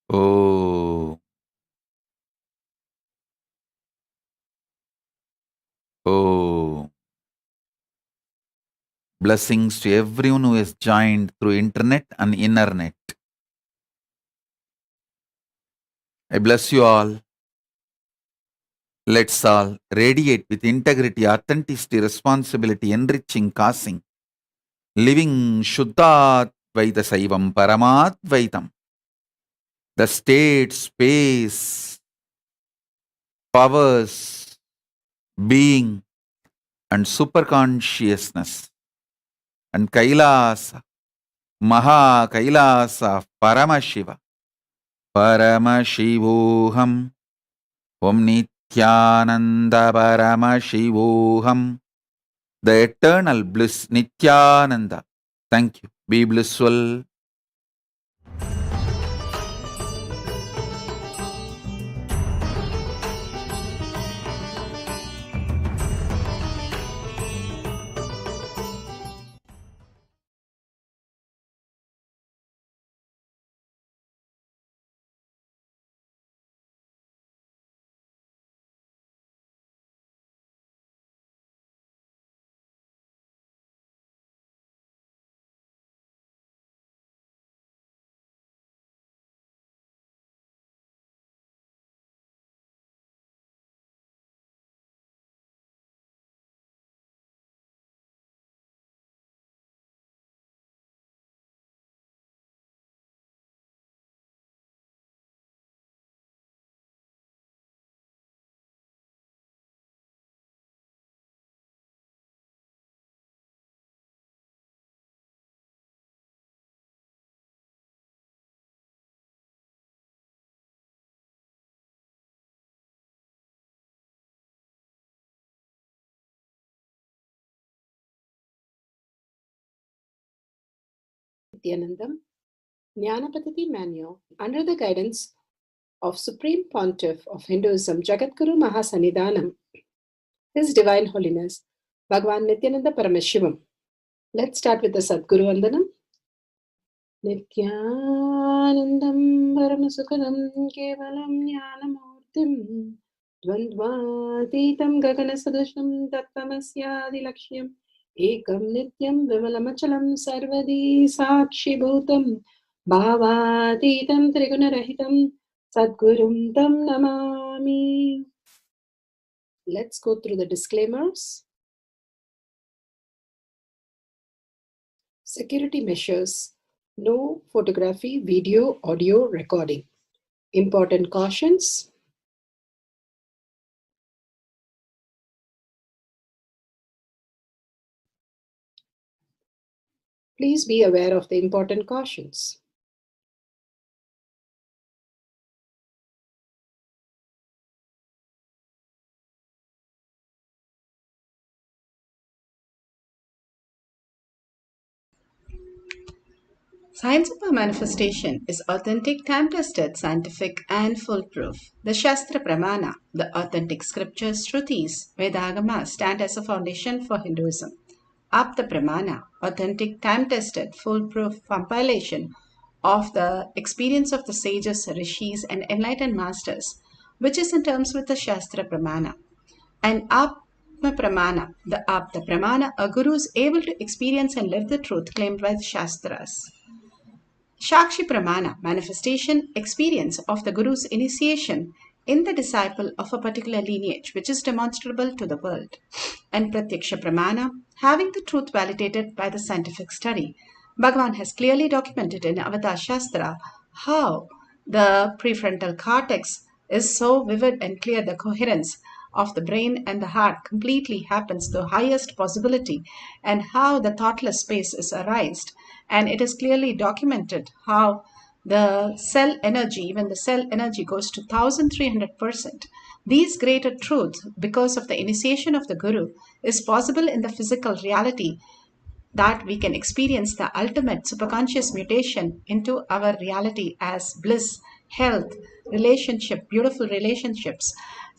Om. Om. Blessings to everyone who has joined through internet and internet. I bless you all. Let's all radiate with integrity, authenticity, responsibility, enriching, causing, living Shuddhat Vaita Saivam Paramat Vaitam. The state, space, powers, being, and superconsciousness, and Kailasa, Maha Kailasa, Paramashiva, Paramashivoham, Om Nithyananda Paramashivoham, the eternal bliss Nithyananda. Thank you. Be blissful. Nithyanandam Jnanapatiti Manual under the guidance of Supreme Pontiff of Hinduism Jagadguru Mahasannidhanam, His Divine Holiness Bhagavan Nithyananda Paramashivam. Let's start with the Sadguru Vandanam. Nithyanandam Paramasukadam Kevalam Jnanamurtim Dvandvatitam Gaganasadusham Tattvamasyaadilakshya Ekam Nityam Vimalamachalam Sarvadi Sakshibhutam Bhavatitam Trigunarahitam Sadgurum Tam Namami. Let's go through the disclaimers. Security measures. No photography, video, audio recording. Important cautions. Please be aware of the important cautions. Science of manifestation is authentic, time-tested, scientific, and foolproof. The Shastra Pramana, the authentic scriptures, Shrutis, Vedagamas stand as a foundation for Hinduism. Apta Pramana, authentic, time-tested, foolproof compilation of the experience of the sages, rishis, and enlightened masters, which is in terms with the Shastra Pramana. And Atma Pramana, the Apta Pramana, a guru is able to experience and live the truth claimed by the Shastras. Shakshi Pramana, manifestation, experience of the Guru's initiation in the disciple of a particular lineage, which is demonstrable to the world. And Pratyaksha Pramana, having the truth validated by the scientific study. Bhagavan has clearly documented in Avatar Shastra how the prefrontal cortex is so vivid and clear, the coherence of the brain and the heart completely happens to highest possibility, and how the thoughtless space is arised. And it is clearly documented how the cell energy, even the cell energy, goes to 1300%. These greater truths, because of the initiation of the Guru, is possible in the physical reality, that we can experience the ultimate superconscious mutation into our reality as bliss, health, relationship, beautiful relationships,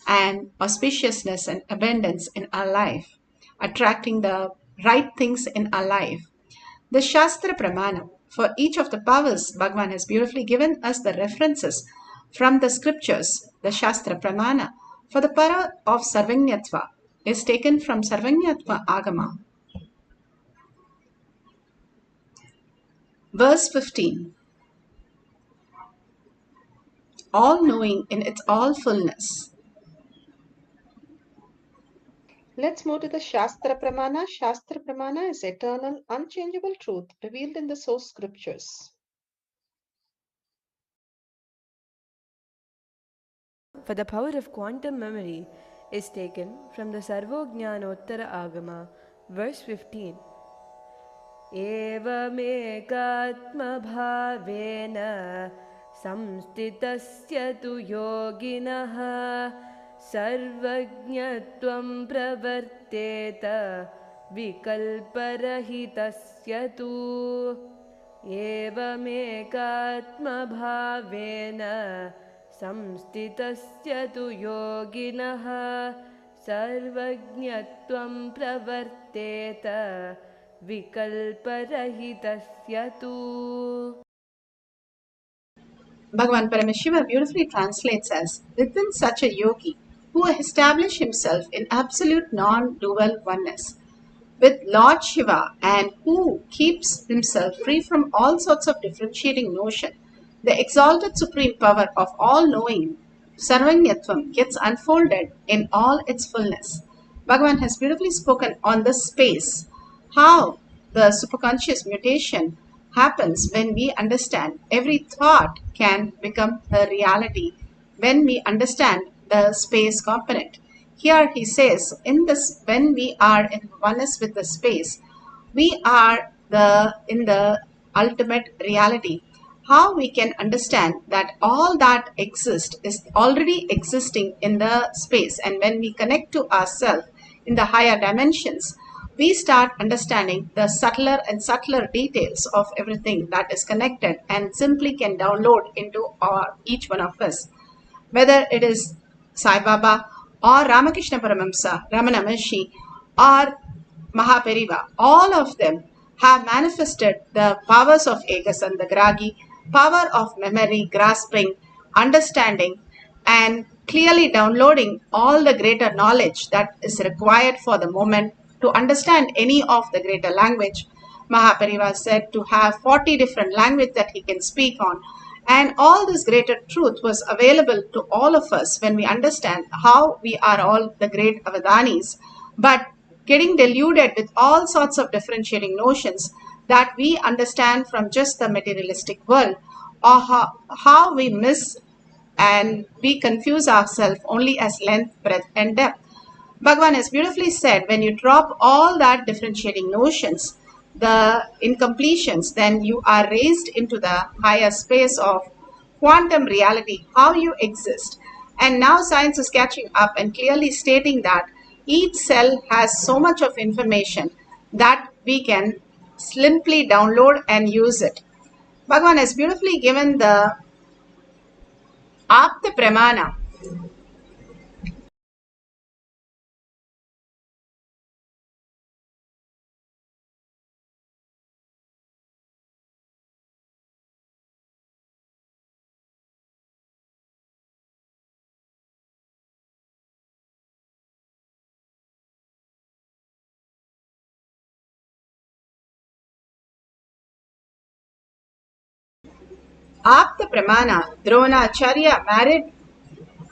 and auspiciousness and abundance in our life, attracting the right things in our life. The Shastra Pramana, for each of the powers, Bhagavan has beautifully given us the references from the scriptures. The Shastra Pramana for the para of Sarvanyatva is taken from Sarvanyatva Agama. Verse 15. All knowing in its all fullness. Let's move to the Shastra Pramana. Shastra Pramana is eternal, unchangeable truth revealed in the source scriptures. For the power of quantum memory is taken from the Sarvojnanottara Agama, verse 15. Evamekatmabhavena samstitasya tu yoginaha sarvajñatvam pravarteta vikalparahitasya tu. Evamekatmabhavena samstitasya tu yoginaha sarvajñatvam pravarteta vikalparahitasya tu. Bhagavan Paramashiva beautifully translates as, within such a yogi who established himself in absolute non-dual oneness with Lord Shiva and who keeps himself free from all sorts of differentiating notion, the exalted supreme power of all-knowing, Sarvanyatvam, gets unfolded in all its fullness. Bhagavan has beautifully spoken on the space, how the superconscious mutation happens when we understand every thought can become a reality when we understand the space component. Here he says, in this, when we are in oneness with the space, we are in the ultimate reality. How we can understand that all that exists is already existing in the space, and when we connect to ourselves in the higher dimensions, we start understanding the subtler and subtler details of everything that is connected and simply can download into each one of us. Whether it is Sai Baba or Ramakrishna Paramamsa, Ramana Maharshi or Mahapariva, all of them have manifested the powers of Ekasandagragi, power of memory, grasping, understanding, and clearly downloading all the greater knowledge that is required for the moment to understand any of the greater language. Mahapariva said to have 40 different languages that he can speak on. And all this greater truth was available to all of us when we understand how we are all the great Avadanis, but getting deluded with all sorts of differentiating notions that we understand from just the materialistic world, or how we miss and we confuse ourselves only as length, breadth, and depth. Bhagavan has beautifully said, when you drop all that differentiating notions, the incompletions, then you are raised into the higher space of quantum reality, how you exist. And now science is catching up and clearly stating that each cell has so much of information that we can simply download and use it. Bhagavan has beautifully given the Apta Pramana. Apta Pramana, Dronacharya married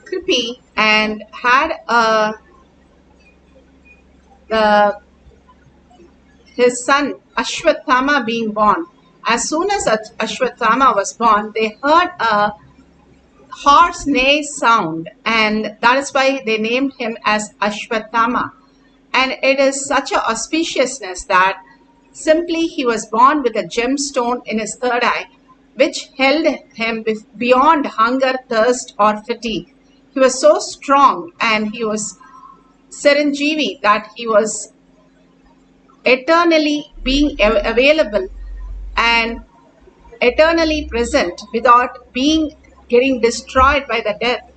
Kripi and had his son Ashwathama being born. As soon as Ashwathama was born, they heard a horse neigh sound, and that is why they named him as Ashwathama. And it is such a auspiciousness that simply he was born with a gemstone in his third eye, which held him beyond hunger, thirst, or fatigue. He was so strong and he was Saranjeevi that he was eternally being available and eternally present without getting destroyed by the death,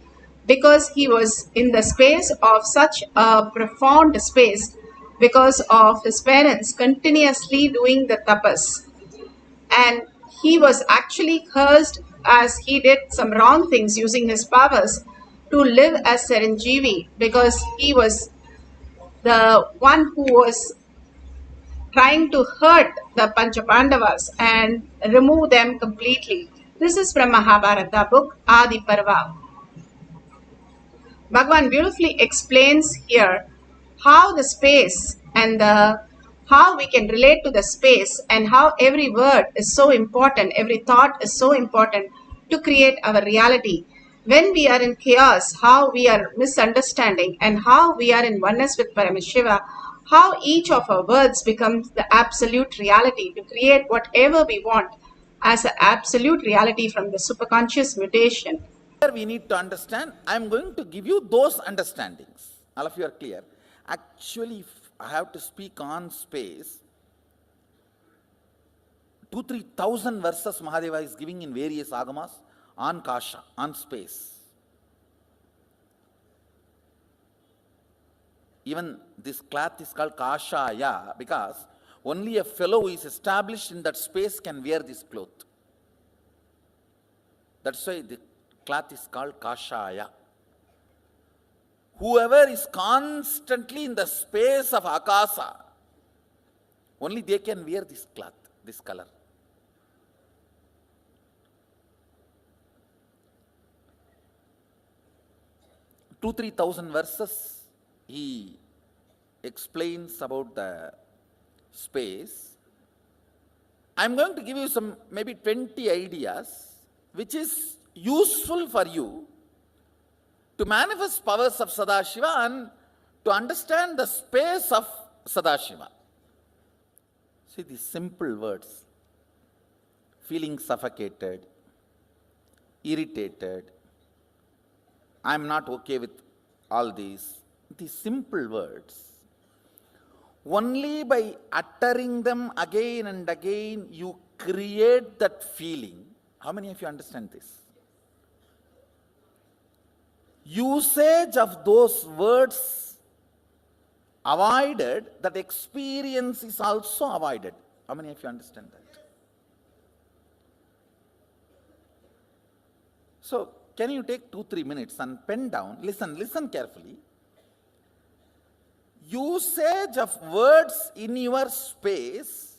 because he was in the space of such a profound space because of his parents continuously doing the tapas. And he was actually cursed as he did some wrong things using his powers to live as Saranjeevi, because he was the one who was trying to hurt the Panchapandavas and remove them completely. This is from Mahabharata book, Adi Parva. Bhagavan beautifully explains here how the space and how we can relate to the space, and how every word is so important, every thought is so important to create our reality. When we are in chaos, how we are misunderstanding, and how we are in oneness with Paramashiva, how each of our words becomes the absolute reality to create whatever we want as an absolute reality from the superconscious mutation. Here we need to understand, I am going to give you those understandings. All of you are clear. Actually, if I have to speak on space, 2,000-3,000 verses Mahadeva is giving in various agamas on Kasha, on space. Even this cloth is called Kashaya because only a fellow who is established in that space can wear this cloth. That's why the cloth is called Kashaya. Whoever is constantly in the space of Akasa, only they can wear this cloth, this color. Two, 3,000 verses he explains about the space. I'm going to give you some maybe 20 ideas which is useful for you to manifest powers of Sadashiva and to understand the space of Sadashiva. See these simple words: feeling suffocated, irritated, I'm not okay with all these simple words. Only by uttering them again and again, you create that feeling. How many of you understand this? Usage of those words avoided, that experience is also avoided. How many of you understand that? So, can you take 2-3 minutes and pen down, listen carefully. Usage of words in your space,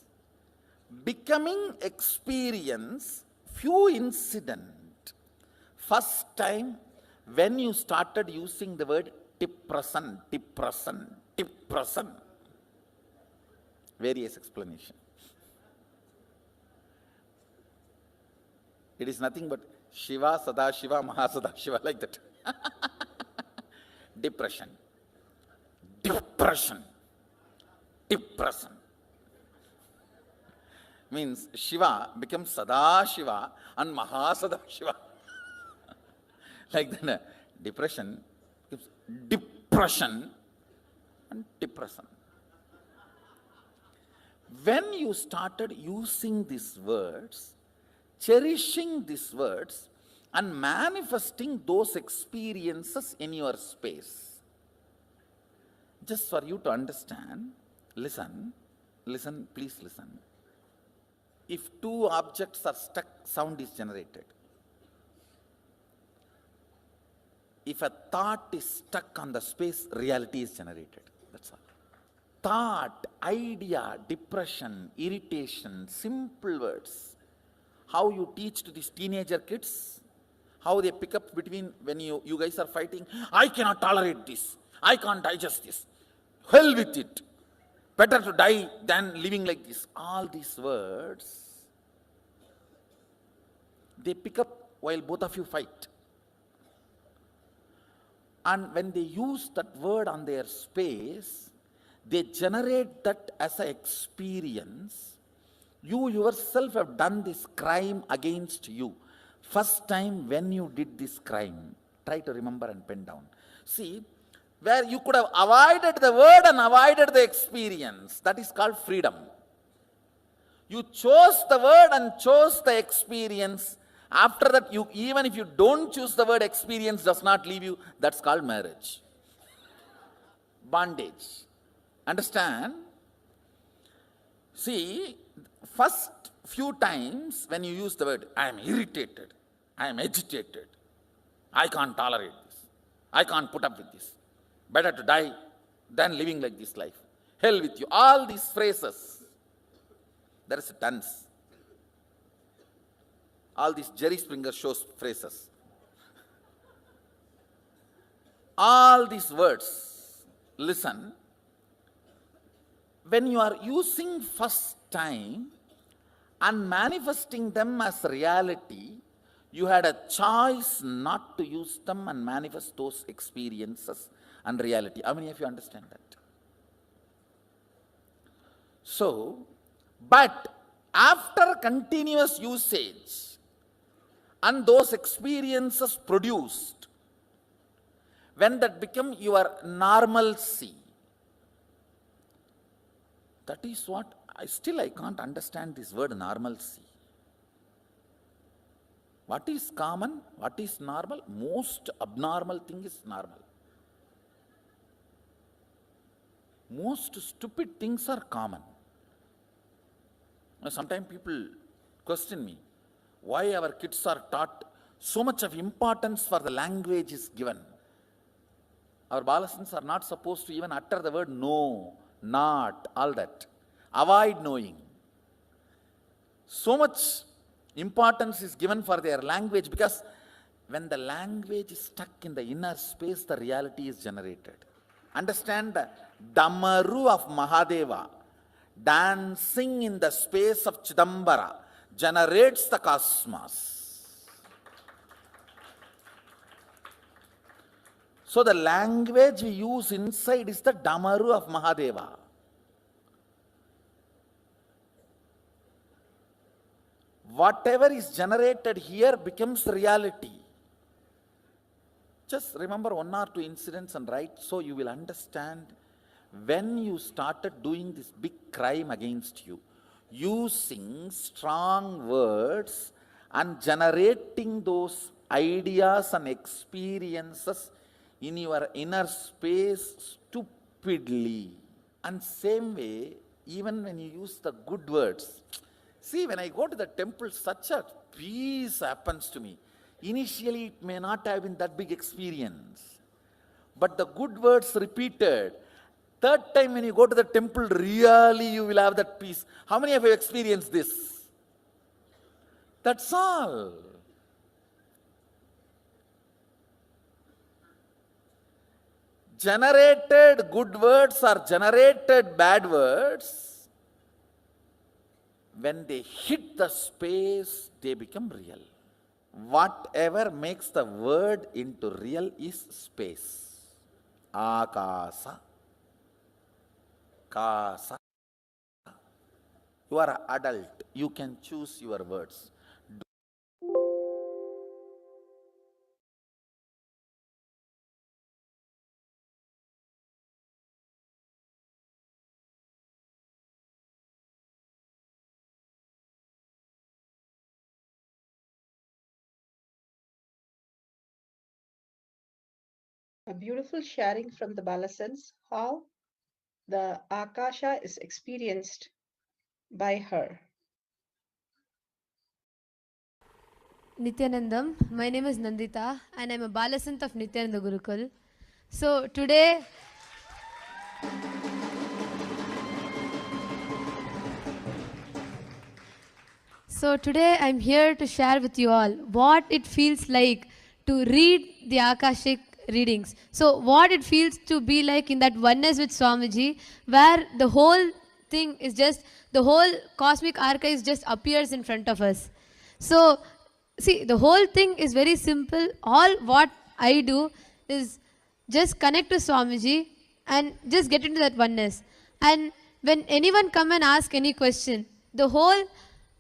becoming experience, few incident. First time when you started using the word depression, various explanation. It is nothing but Shiva, Sadashiva, Mahasadashiva, like that. Depression. Means Shiva becomes Sadashiva and Mahasadashiva. Like that, depression becomes depression and depression. When you started using these words, cherishing these words and manifesting those experiences in your space. Just for you to understand, listen, please listen. If two objects are stuck, sound is generated. If a thought is stuck on the space, reality is generated. That's all. Thought, idea, depression, irritation, simple words. How you teach to these teenager kids, how they pick up between when you guys are fighting, I cannot tolerate this, I can't digest this, hell with it, better to die than living like this. All these words, they pick up while both of you fight. And when they use that word on their space, they generate that as an experience. You yourself have done this crime against you. First time when you did this crime, try to remember and pen down. See, where you could have avoided the word and avoided the experience, that is called freedom. You chose the word and chose the experience. After that, even if you don't choose the word, experience does not leave you, that's called marriage. Bondage. Understand? See, first few times when you use the word, I am irritated, I am agitated, I can't tolerate this, I can't put up with this, better to die than living like this life, hell with you, all these phrases, there is a dance. All these Jerry Springer shows phrases. All these words, listen, when you are using first time and manifesting them as reality, you had a choice not to use them and manifest those experiences and reality. How many of you understand that? So, but after continuous usage and those experiences produced, when that become your normalcy, that is what, I can't understand this word normalcy. What is common? What is normal? Most abnormal thing is normal. Most stupid things are common. Sometimes people question me, why our kids are taught so much of importance for the language is given. Our balasans are not supposed to even utter the word no, not, all that. Avoid knowing. So much importance is given for their language because when the language is stuck in the inner space, the reality is generated. Understand the Damaru of Mahadeva dancing in the space of Chidambara generates the cosmos. So the language we use inside is the Damaru of Mahadeva. Whatever is generated here becomes reality. Just remember one or two incidents and write so you will understand when you started doing this big crime against you, using strong words and generating those ideas and experiences in your inner space stupidly. And same way, even when you use the good words. See, when I go to the temple, such a peace happens to me. Initially, it may not have been that big experience. But the good words repeated, third time when you go to the temple, really you will have that peace. How many of you experienced this? That's all. Generated good words or generated bad words, when they hit the space, they become real. Whatever makes the word into real is space. Akasa. Kasa. You are an adult. You can choose your words. A beautiful sharing from the Balasans, how the Akasha is experienced by her. Nithyanandam. My name is Nandita and I'm a Balasant of Nithyananda Gurukul. So today I'm here to share with you all what it feels like to read the Akashic readings. So what it feels to be like in that oneness with Swamiji, where the whole thing is just, the whole cosmic archive just appears in front of us. So see, the whole thing is very simple. All what I do is just connect to Swamiji and just get into that oneness. And when anyone come and ask any question, the whole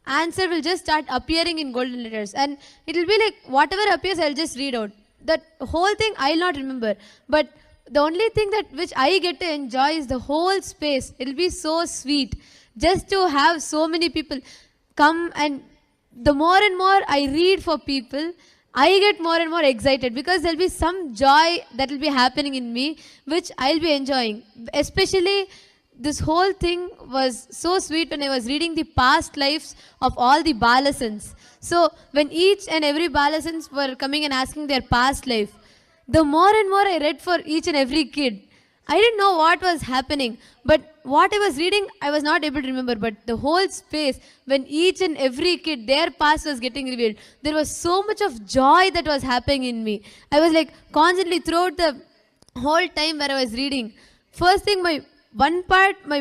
answer will just start appearing in golden letters, and it will be like whatever appears I'll just read out. That whole thing I'll not remember, but the only thing that which I get to enjoy is the whole space. It'll be so sweet just to have so many people come, and the more and more I read for people, I get more and more excited because there'll be some joy that will be happening in me which I'll be enjoying. Especially this whole thing was so sweet when I was reading the past lives of all the Balasans. So when each and every Balasans were coming and asking their past life, the more and more I read for each and every kid, I didn't know what was happening, but what I was reading, I was not able to remember. But the whole space, when each and every kid, their past was getting revealed, there was so much of joy that was happening in me. I was like constantly throughout the whole time where I was reading. First thing, my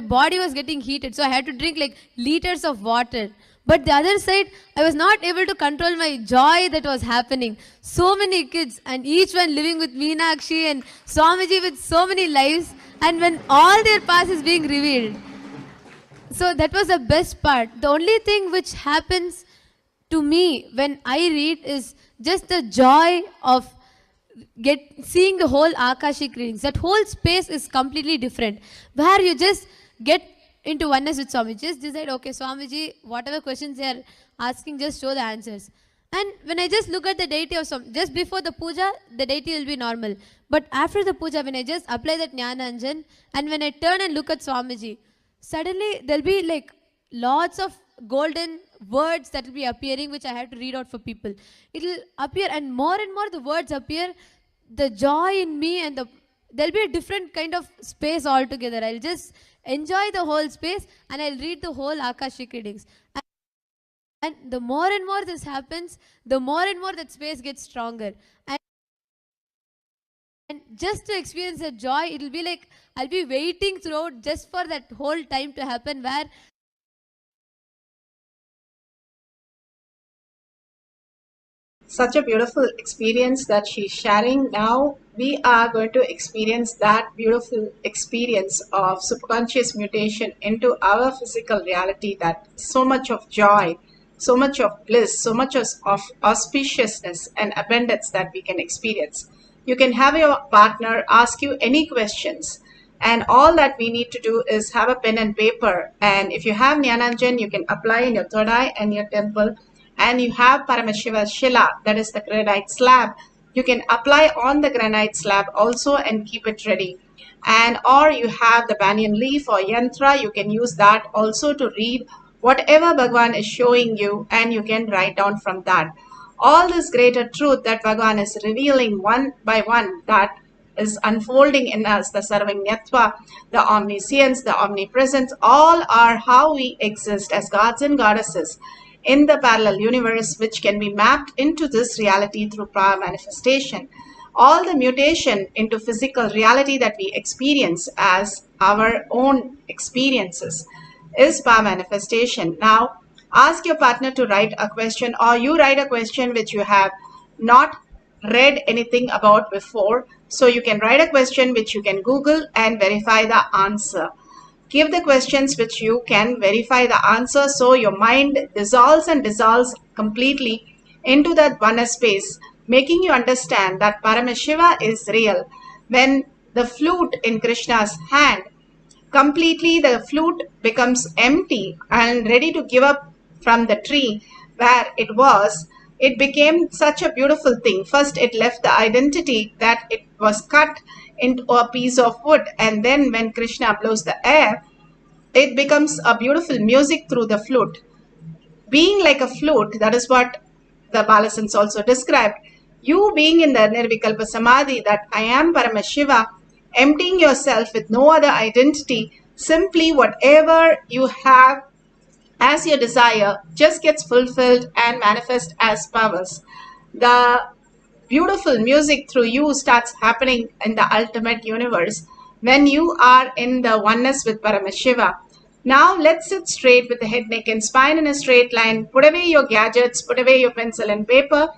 body was getting heated, so I had to drink like liters of water. But the other side, I was not able to control my joy that was happening. So many kids, and each one living with Meenakshi and Swamiji with so many lives, and when all their past is being revealed. So that was the best part. The only thing which happens to me when I read is just the joy of seeing the whole Akashic readings. That whole space is completely different, where you just get into oneness with Swamiji. Just decide, okay, Swamiji, whatever questions they are asking, just show the answers. And when I just look at the deity of Swamiji, just before the puja, the deity will be normal. But after the puja, when I just apply that Jnana Anjan, and when I turn and look at Swamiji, suddenly there'll be like lots of golden words that will be appearing, which I have to read out for people. It will appear, and more the words appear, the joy in me, and there'll be a different kind of space altogether. I'll just enjoy the whole space and I'll read the whole Akashic readings. And the more and more this happens, the more and more that space gets stronger. And just to experience that joy, it'll be like I'll be waiting throughout just for that whole time to happen, where Such a beautiful experience that she's sharing. Now we are going to experience that beautiful experience of subconscious mutation into our physical reality, that so much of joy, so much of bliss, so much of auspiciousness and abundance that we can experience. You can have your partner ask you any questions, and all that we need to do is have a pen and paper. And if you have Jnananjan, you can apply in your third eye and your temple. And you have Paramashiva Shila, that is the granite slab. You can apply on the granite slab also and keep it ready. And or you have the banyan leaf or yantra, you can use that also to read whatever Bhagavan is showing you, and you can write down from that. All this greater truth that Bhagavan is revealing one by one, that is unfolding in us, the Sarvanyatva, the omniscience, the omnipresence, all are how we exist as gods and goddesses in the parallel universe, which can be mapped into this reality through power manifestation. All the mutation into physical reality that we experience as our own experiences is power manifestation. Now, ask your partner to write a question, or you write a question which you have not read anything about before. So you can write a question which you can Google and verify the answer. Give the questions which you can verify the answer, so your mind dissolves and dissolves completely into that one space, making you understand that Paramashiva is real. When the flute in Krishna's hand, completely the flute becomes empty and ready to give up from the tree where it was, it became such a beautiful thing. First, it left the identity that it was cut into a piece of wood, and then when Krishna blows the air, it becomes a beautiful music through the flute. Being like a flute, that is what the Balasans also described. You being in the Nirvikalpa Samadhi, that I am Paramashiva, emptying yourself with no other identity, simply whatever you have as your desire just gets fulfilled and manifests as powers. The beautiful music through you starts happening in the ultimate universe when you are in the oneness with Paramashiva. Now let's sit straight with the head, neck and spine in a straight line. Put away your gadgets, put away your pencil and paper.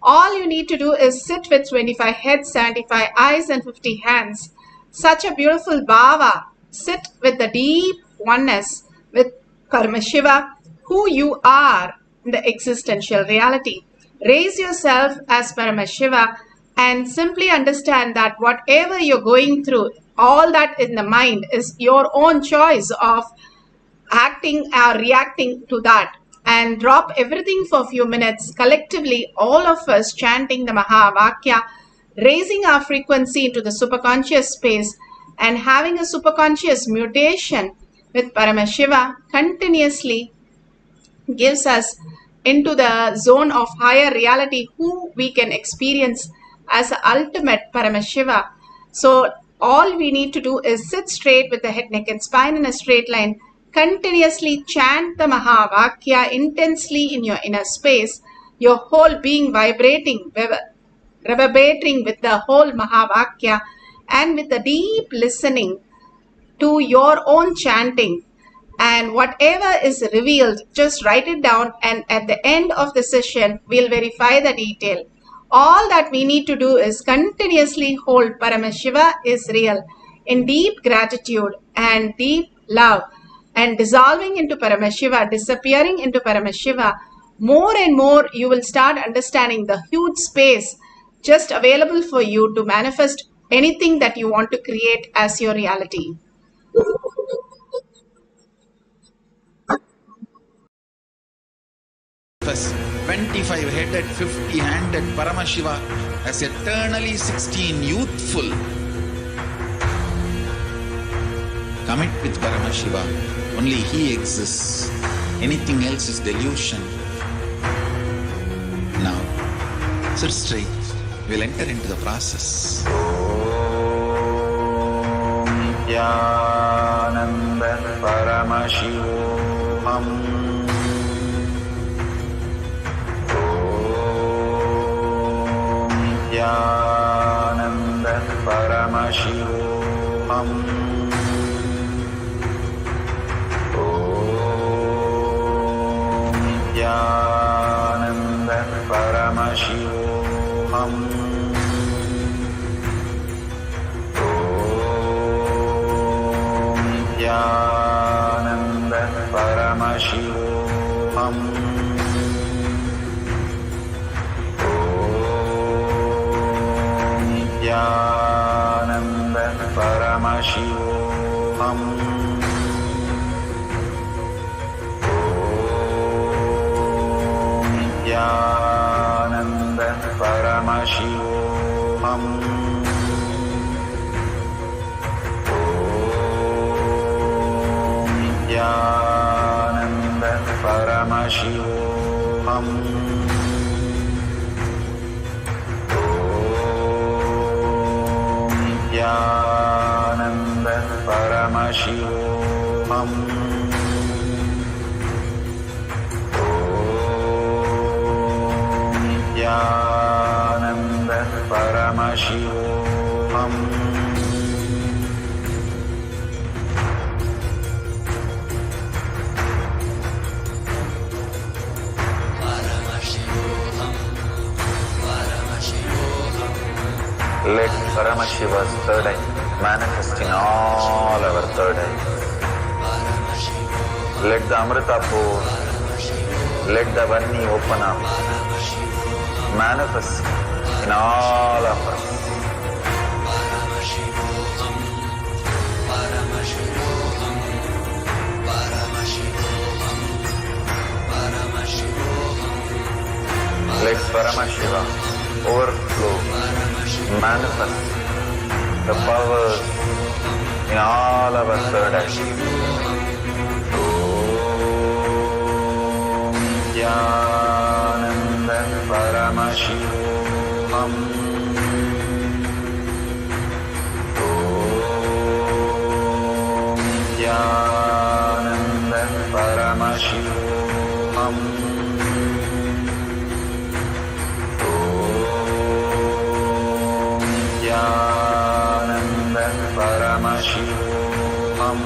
All you need to do is sit with 25 heads, 75 eyes and 50 hands. Such a beautiful bhava. Sit with the deep oneness with Paramashiva, who you are in the existential reality. Raise yourself as Paramashiva and simply understand that whatever you're going through, all that in the mind is your own choice of acting or reacting to that. And drop everything for a few minutes, collectively, all of us chanting the Mahavakya, raising our frequency into the superconscious space and having a superconscious mutation with Paramashiva continuously gives us into the zone of higher reality, who we can experience as the ultimate Paramashiva. So all we need to do is sit straight with the head, neck and spine in a straight line. Continuously chant the Mahavakya intensely in your inner space, your whole being vibrating, reverberating with the whole Mahavakya and with the deep listening to your own chanting. And whatever is revealed, just write it down, and at the end of the session, we'll verify the detail. All that we need to do is continuously hold Paramashiva is real in deep gratitude and deep love, and dissolving into Paramashiva, disappearing into Paramashiva. More and more you will start understanding the huge space just available for you to manifest anything that you want to create as your reality. Thus, 25-headed, 50-handed Paramashiva as eternally 16, youthful. Commit with Paramashiva. Only He exists. Anything else is delusion. Now, sit straight. We'll enter into the process. Nithyananda Paramashivoham. Nithyananda Paramashivoham. Nithyananda Paramashivoham. Nithyananda Paramashivoham. Nithyananda Paramashivoham. Nithyananda Paramashivoham. Nithyananda Paramashivoham. Nithyananda Paramashivoham. Nithyananda Paramashivoham. Let Paramashiva's third eye manifest in all our third eyes. Let the Amrita pour, let the Vanni open up, manifest in all of us. Let Paramashiva overflow, manifest the powers in all our third eye. Om Nithyananda Paramashivam. Om Nithyananda Paramashivam. Om Nithyananda Paramashivam. Om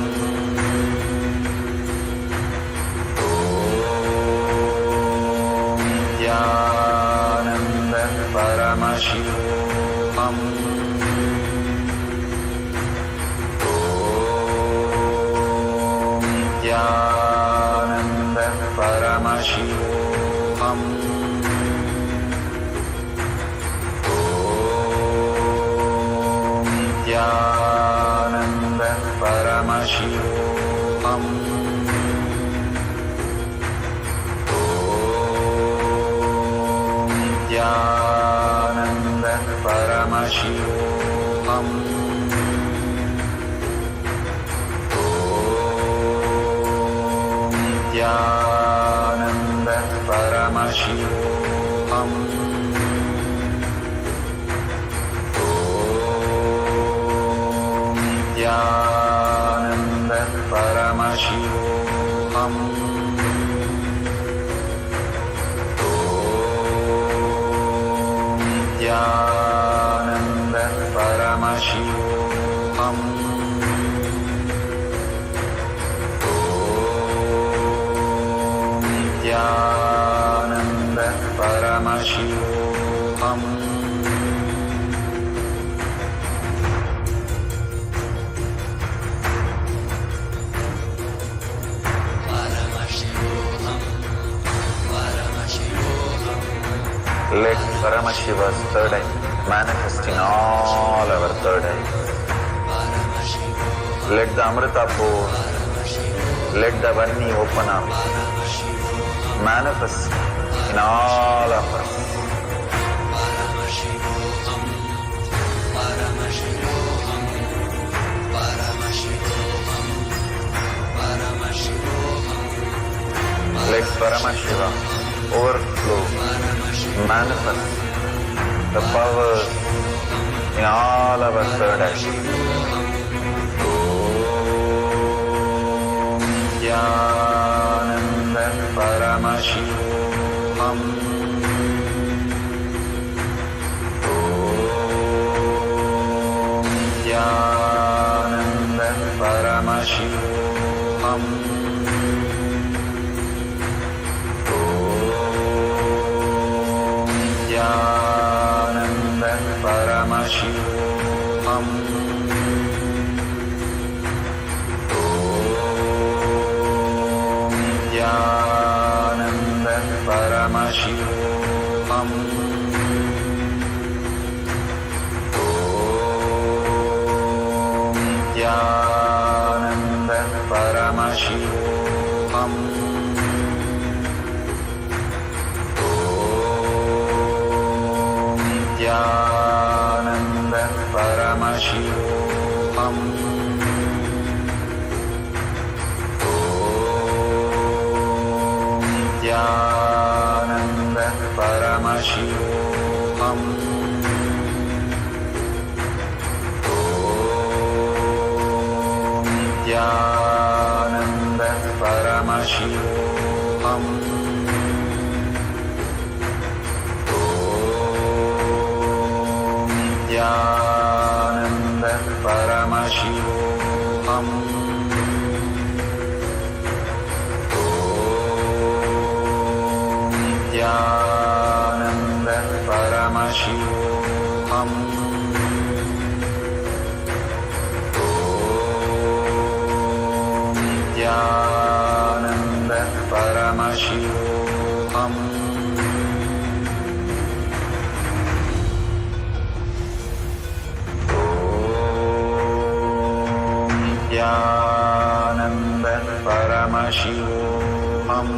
Nithyananda Paramashivam. Om Nithyananda Paramashivam. Om Nithyananda Paramashivam. Om Nithyananda Paramashivam. Om Nithyananda Paramashivam. Om Nithyananda Paramashivam. Om Nithyananda Paramashivam. Om Nithyananda Paramashivam. Let Paramashiva's third eye manifest in all our third eyes. Let the Amrita pour, let the Vani open up, manifest in all of us. Let Paramashiva overflow, manifest the powers in all our third eye. Om Nithyananda Paramashivam. Om Nithyananda Paramashivam. Om Nithyananda Paramashivam. Om Nithyananda Paramashivam. Om Nithyananda Paramashivam. Om Nithyananda Paramashivam. Om Nithyananda Paramashivam. Om Nithyananda Paramashivam. Om Nithyananda Paramashivam. Om Nithyananda Paramashivam. Om Nithyananda Paramashivam. Om Nithyananda Paramashivoham. Om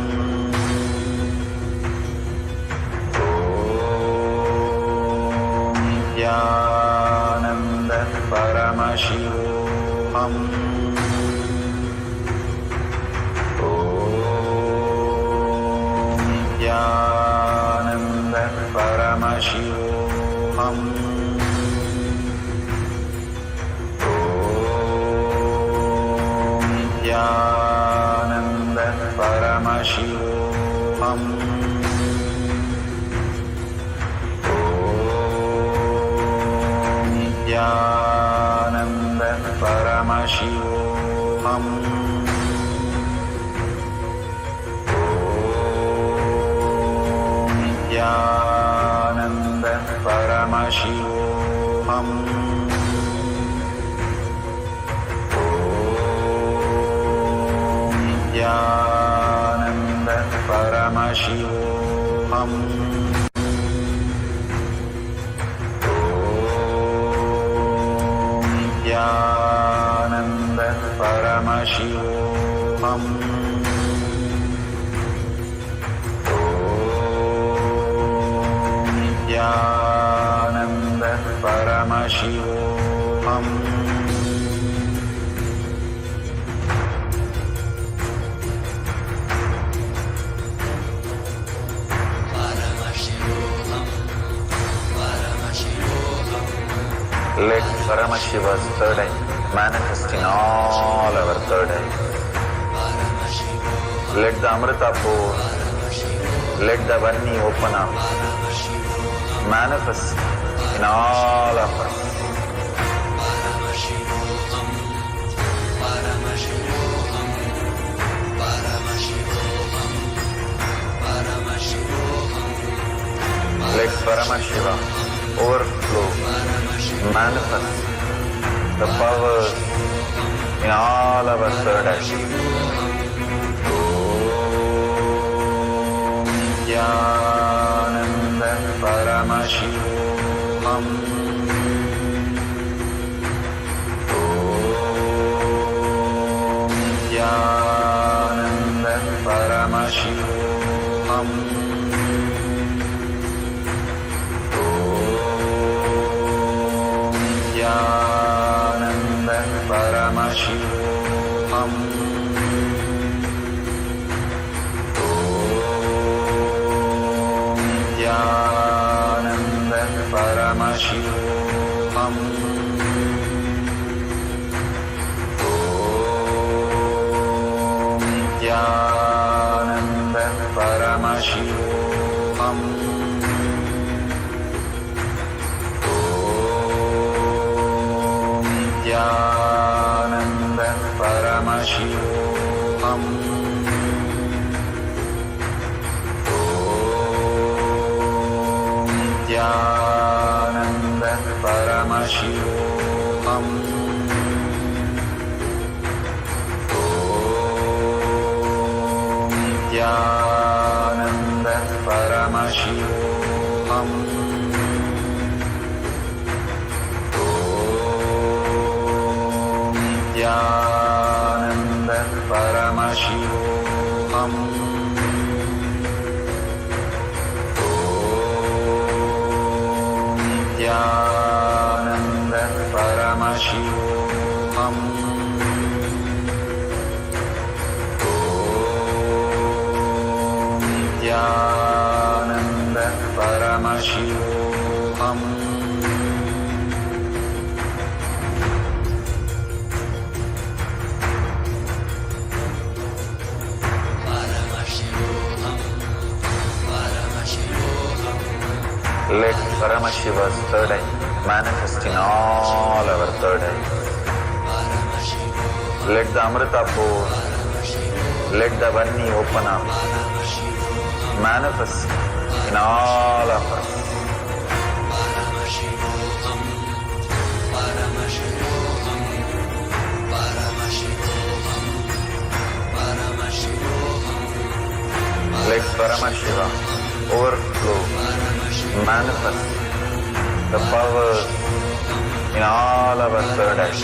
Paramashivoham. Om Nithyananda Paramashivoham. Om Nithyananda Paramashivoham. Nithyananda Paramashivoham. Om Nithyananda Paramashivoham. Om Nithyananda Paramashivoham. Nithyananda Paramashivoham. Om Nithyananda Paramashivoham. Let Paramashiva's third eye manifest in all our third eyes. Let the Amrita pour, let the Vani open up, manifest in all of us. Let Paramashiva overflow, manifest the powers in all our third eyes. Om Nithyananda Paramashivoham. Om Nithyananda Paramashivoham. Nithyananda Paramashivoham. Om Nithyananda Paramashivoham. Om Nithyananda Paramashivoham. Nithyananda Paramashivoham. Om Nithyananda Paramashivoham. Om Nithyananda Paramashivoham. Nithyananda Paramashivoham. Om Nithyananda Paramashivoham. Om Nithyananda Paramashivoham. Let Paramashiva's third eye manifest in all our third eyes. Let the Amrita pour, let the Vani open up, manifest in all of us. Let Paramashiva overflow, manifest the powers in all our third eyes.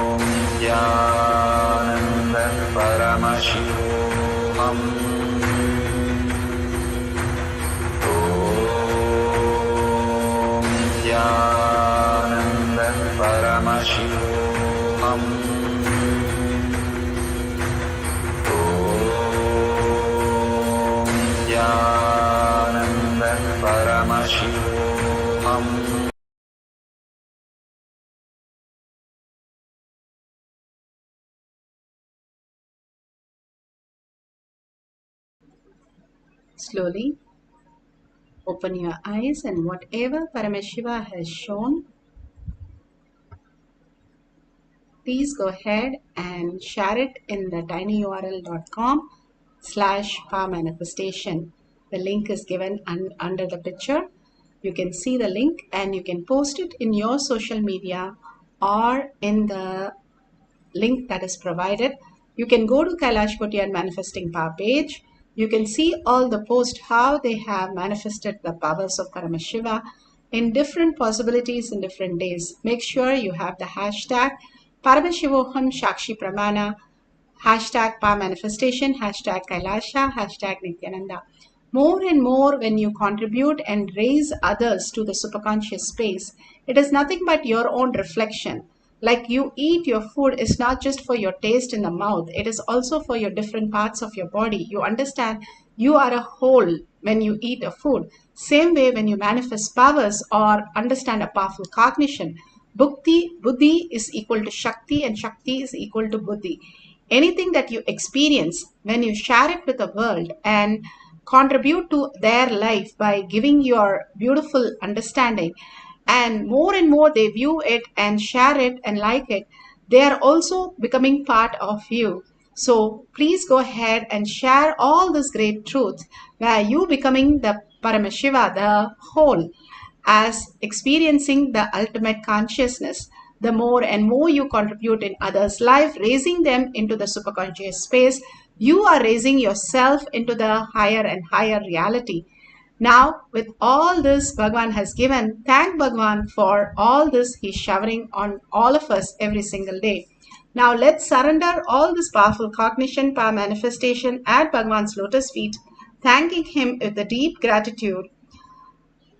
Om Nithyananda Paramashivoham. Om Paramashivoham. Om Nithyananda Paramashivoham. Slowly open your eyes, and whatever Paramashiva has shown, please go ahead and share it in the tinyurl.com/power manifestation. The link is given under the picture. You can see the link and you can post it in your social media or in the link that is provided. You can go to Kailash Kotiyan Manifesting Power page. You can see all the posts, how they have manifested the powers of Paramashiva in different possibilities in different days. Make sure you have the hashtag Paramashivoham Shakshi Pramana, hashtag Power Manifestation, hashtag Kailasa, hashtag Nithyananda. More and more, when you contribute and raise others to the superconscious space, it is nothing but your own reflection. Like you eat your food is not just for your taste in the mouth, it is also for your different parts of your body. You understand you are a whole when you eat a food. Same way when you manifest powers or understand a powerful cognition, Buddhi is equal to Shakti and Shakti is equal to Buddhi. Anything that you experience, when you share it with the world and contribute to their life by giving your beautiful understanding, and more they view it and share it and like it, they are also becoming part of you. So please go ahead and share all this great truth where you becoming the Paramashiva, the whole, as experiencing the ultimate consciousness. The more and more you contribute in others' life, raising them into the superconscious space, you are raising yourself into the higher and higher reality. Now, with all this Bhagavan has given, thank Bhagavan for all this He's showering on all of us every single day. Now, let's surrender all this powerful cognition, power manifestation at Bhagavan's lotus feet, thanking Him with a deep gratitude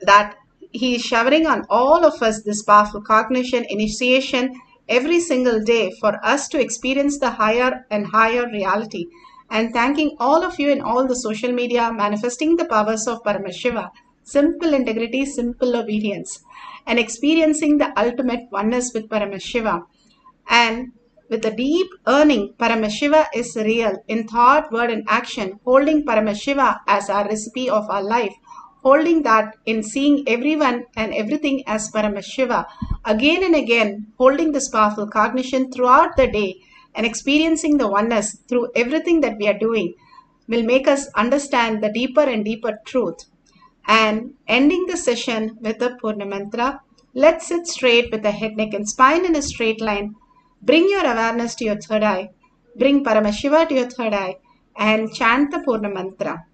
that He is showering on all of us this powerful cognition initiation every single day for us to experience the higher and higher reality. And thanking all of you in all the social media manifesting the powers of Paramashiva, simple integrity, simple obedience, and experiencing the ultimate oneness with Paramashiva. And with a deep earning, Paramashiva is real in thought, word, and action, holding Paramashiva as our recipe of our life, holding that in seeing everyone and everything as Paramashiva, again and again, holding this powerful cognition throughout the day and experiencing the oneness through everything that we are doing will make us understand the deeper and deeper truth. And ending the session with a Purna Mantra, let's sit straight with the head, neck, and spine in a straight line. Bring your awareness to your third eye. Bring Paramashiva to your third eye and chant the Purna Mantra.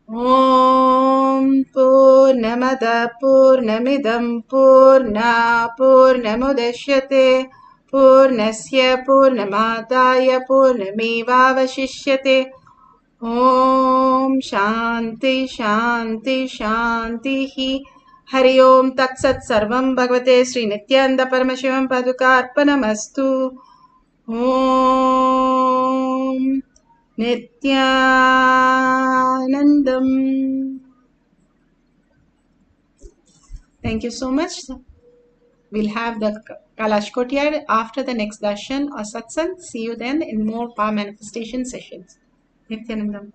Om Purnamada Purnamidam Purna Purnamudashyate Purnasya Purnamadaya Purnamevavashishyate. Om Shanti Shanti Shanti Hari Om Tat Sat Sarvam Bhagavate Sri Nithyananda Paramashivam Padukarpanamastu. Om Nithyanandam. Thank you so much. We'll have the Kailash Kotiyan after the next darshan or satsang. See you then in more power manifestation sessions. Nithyanandam.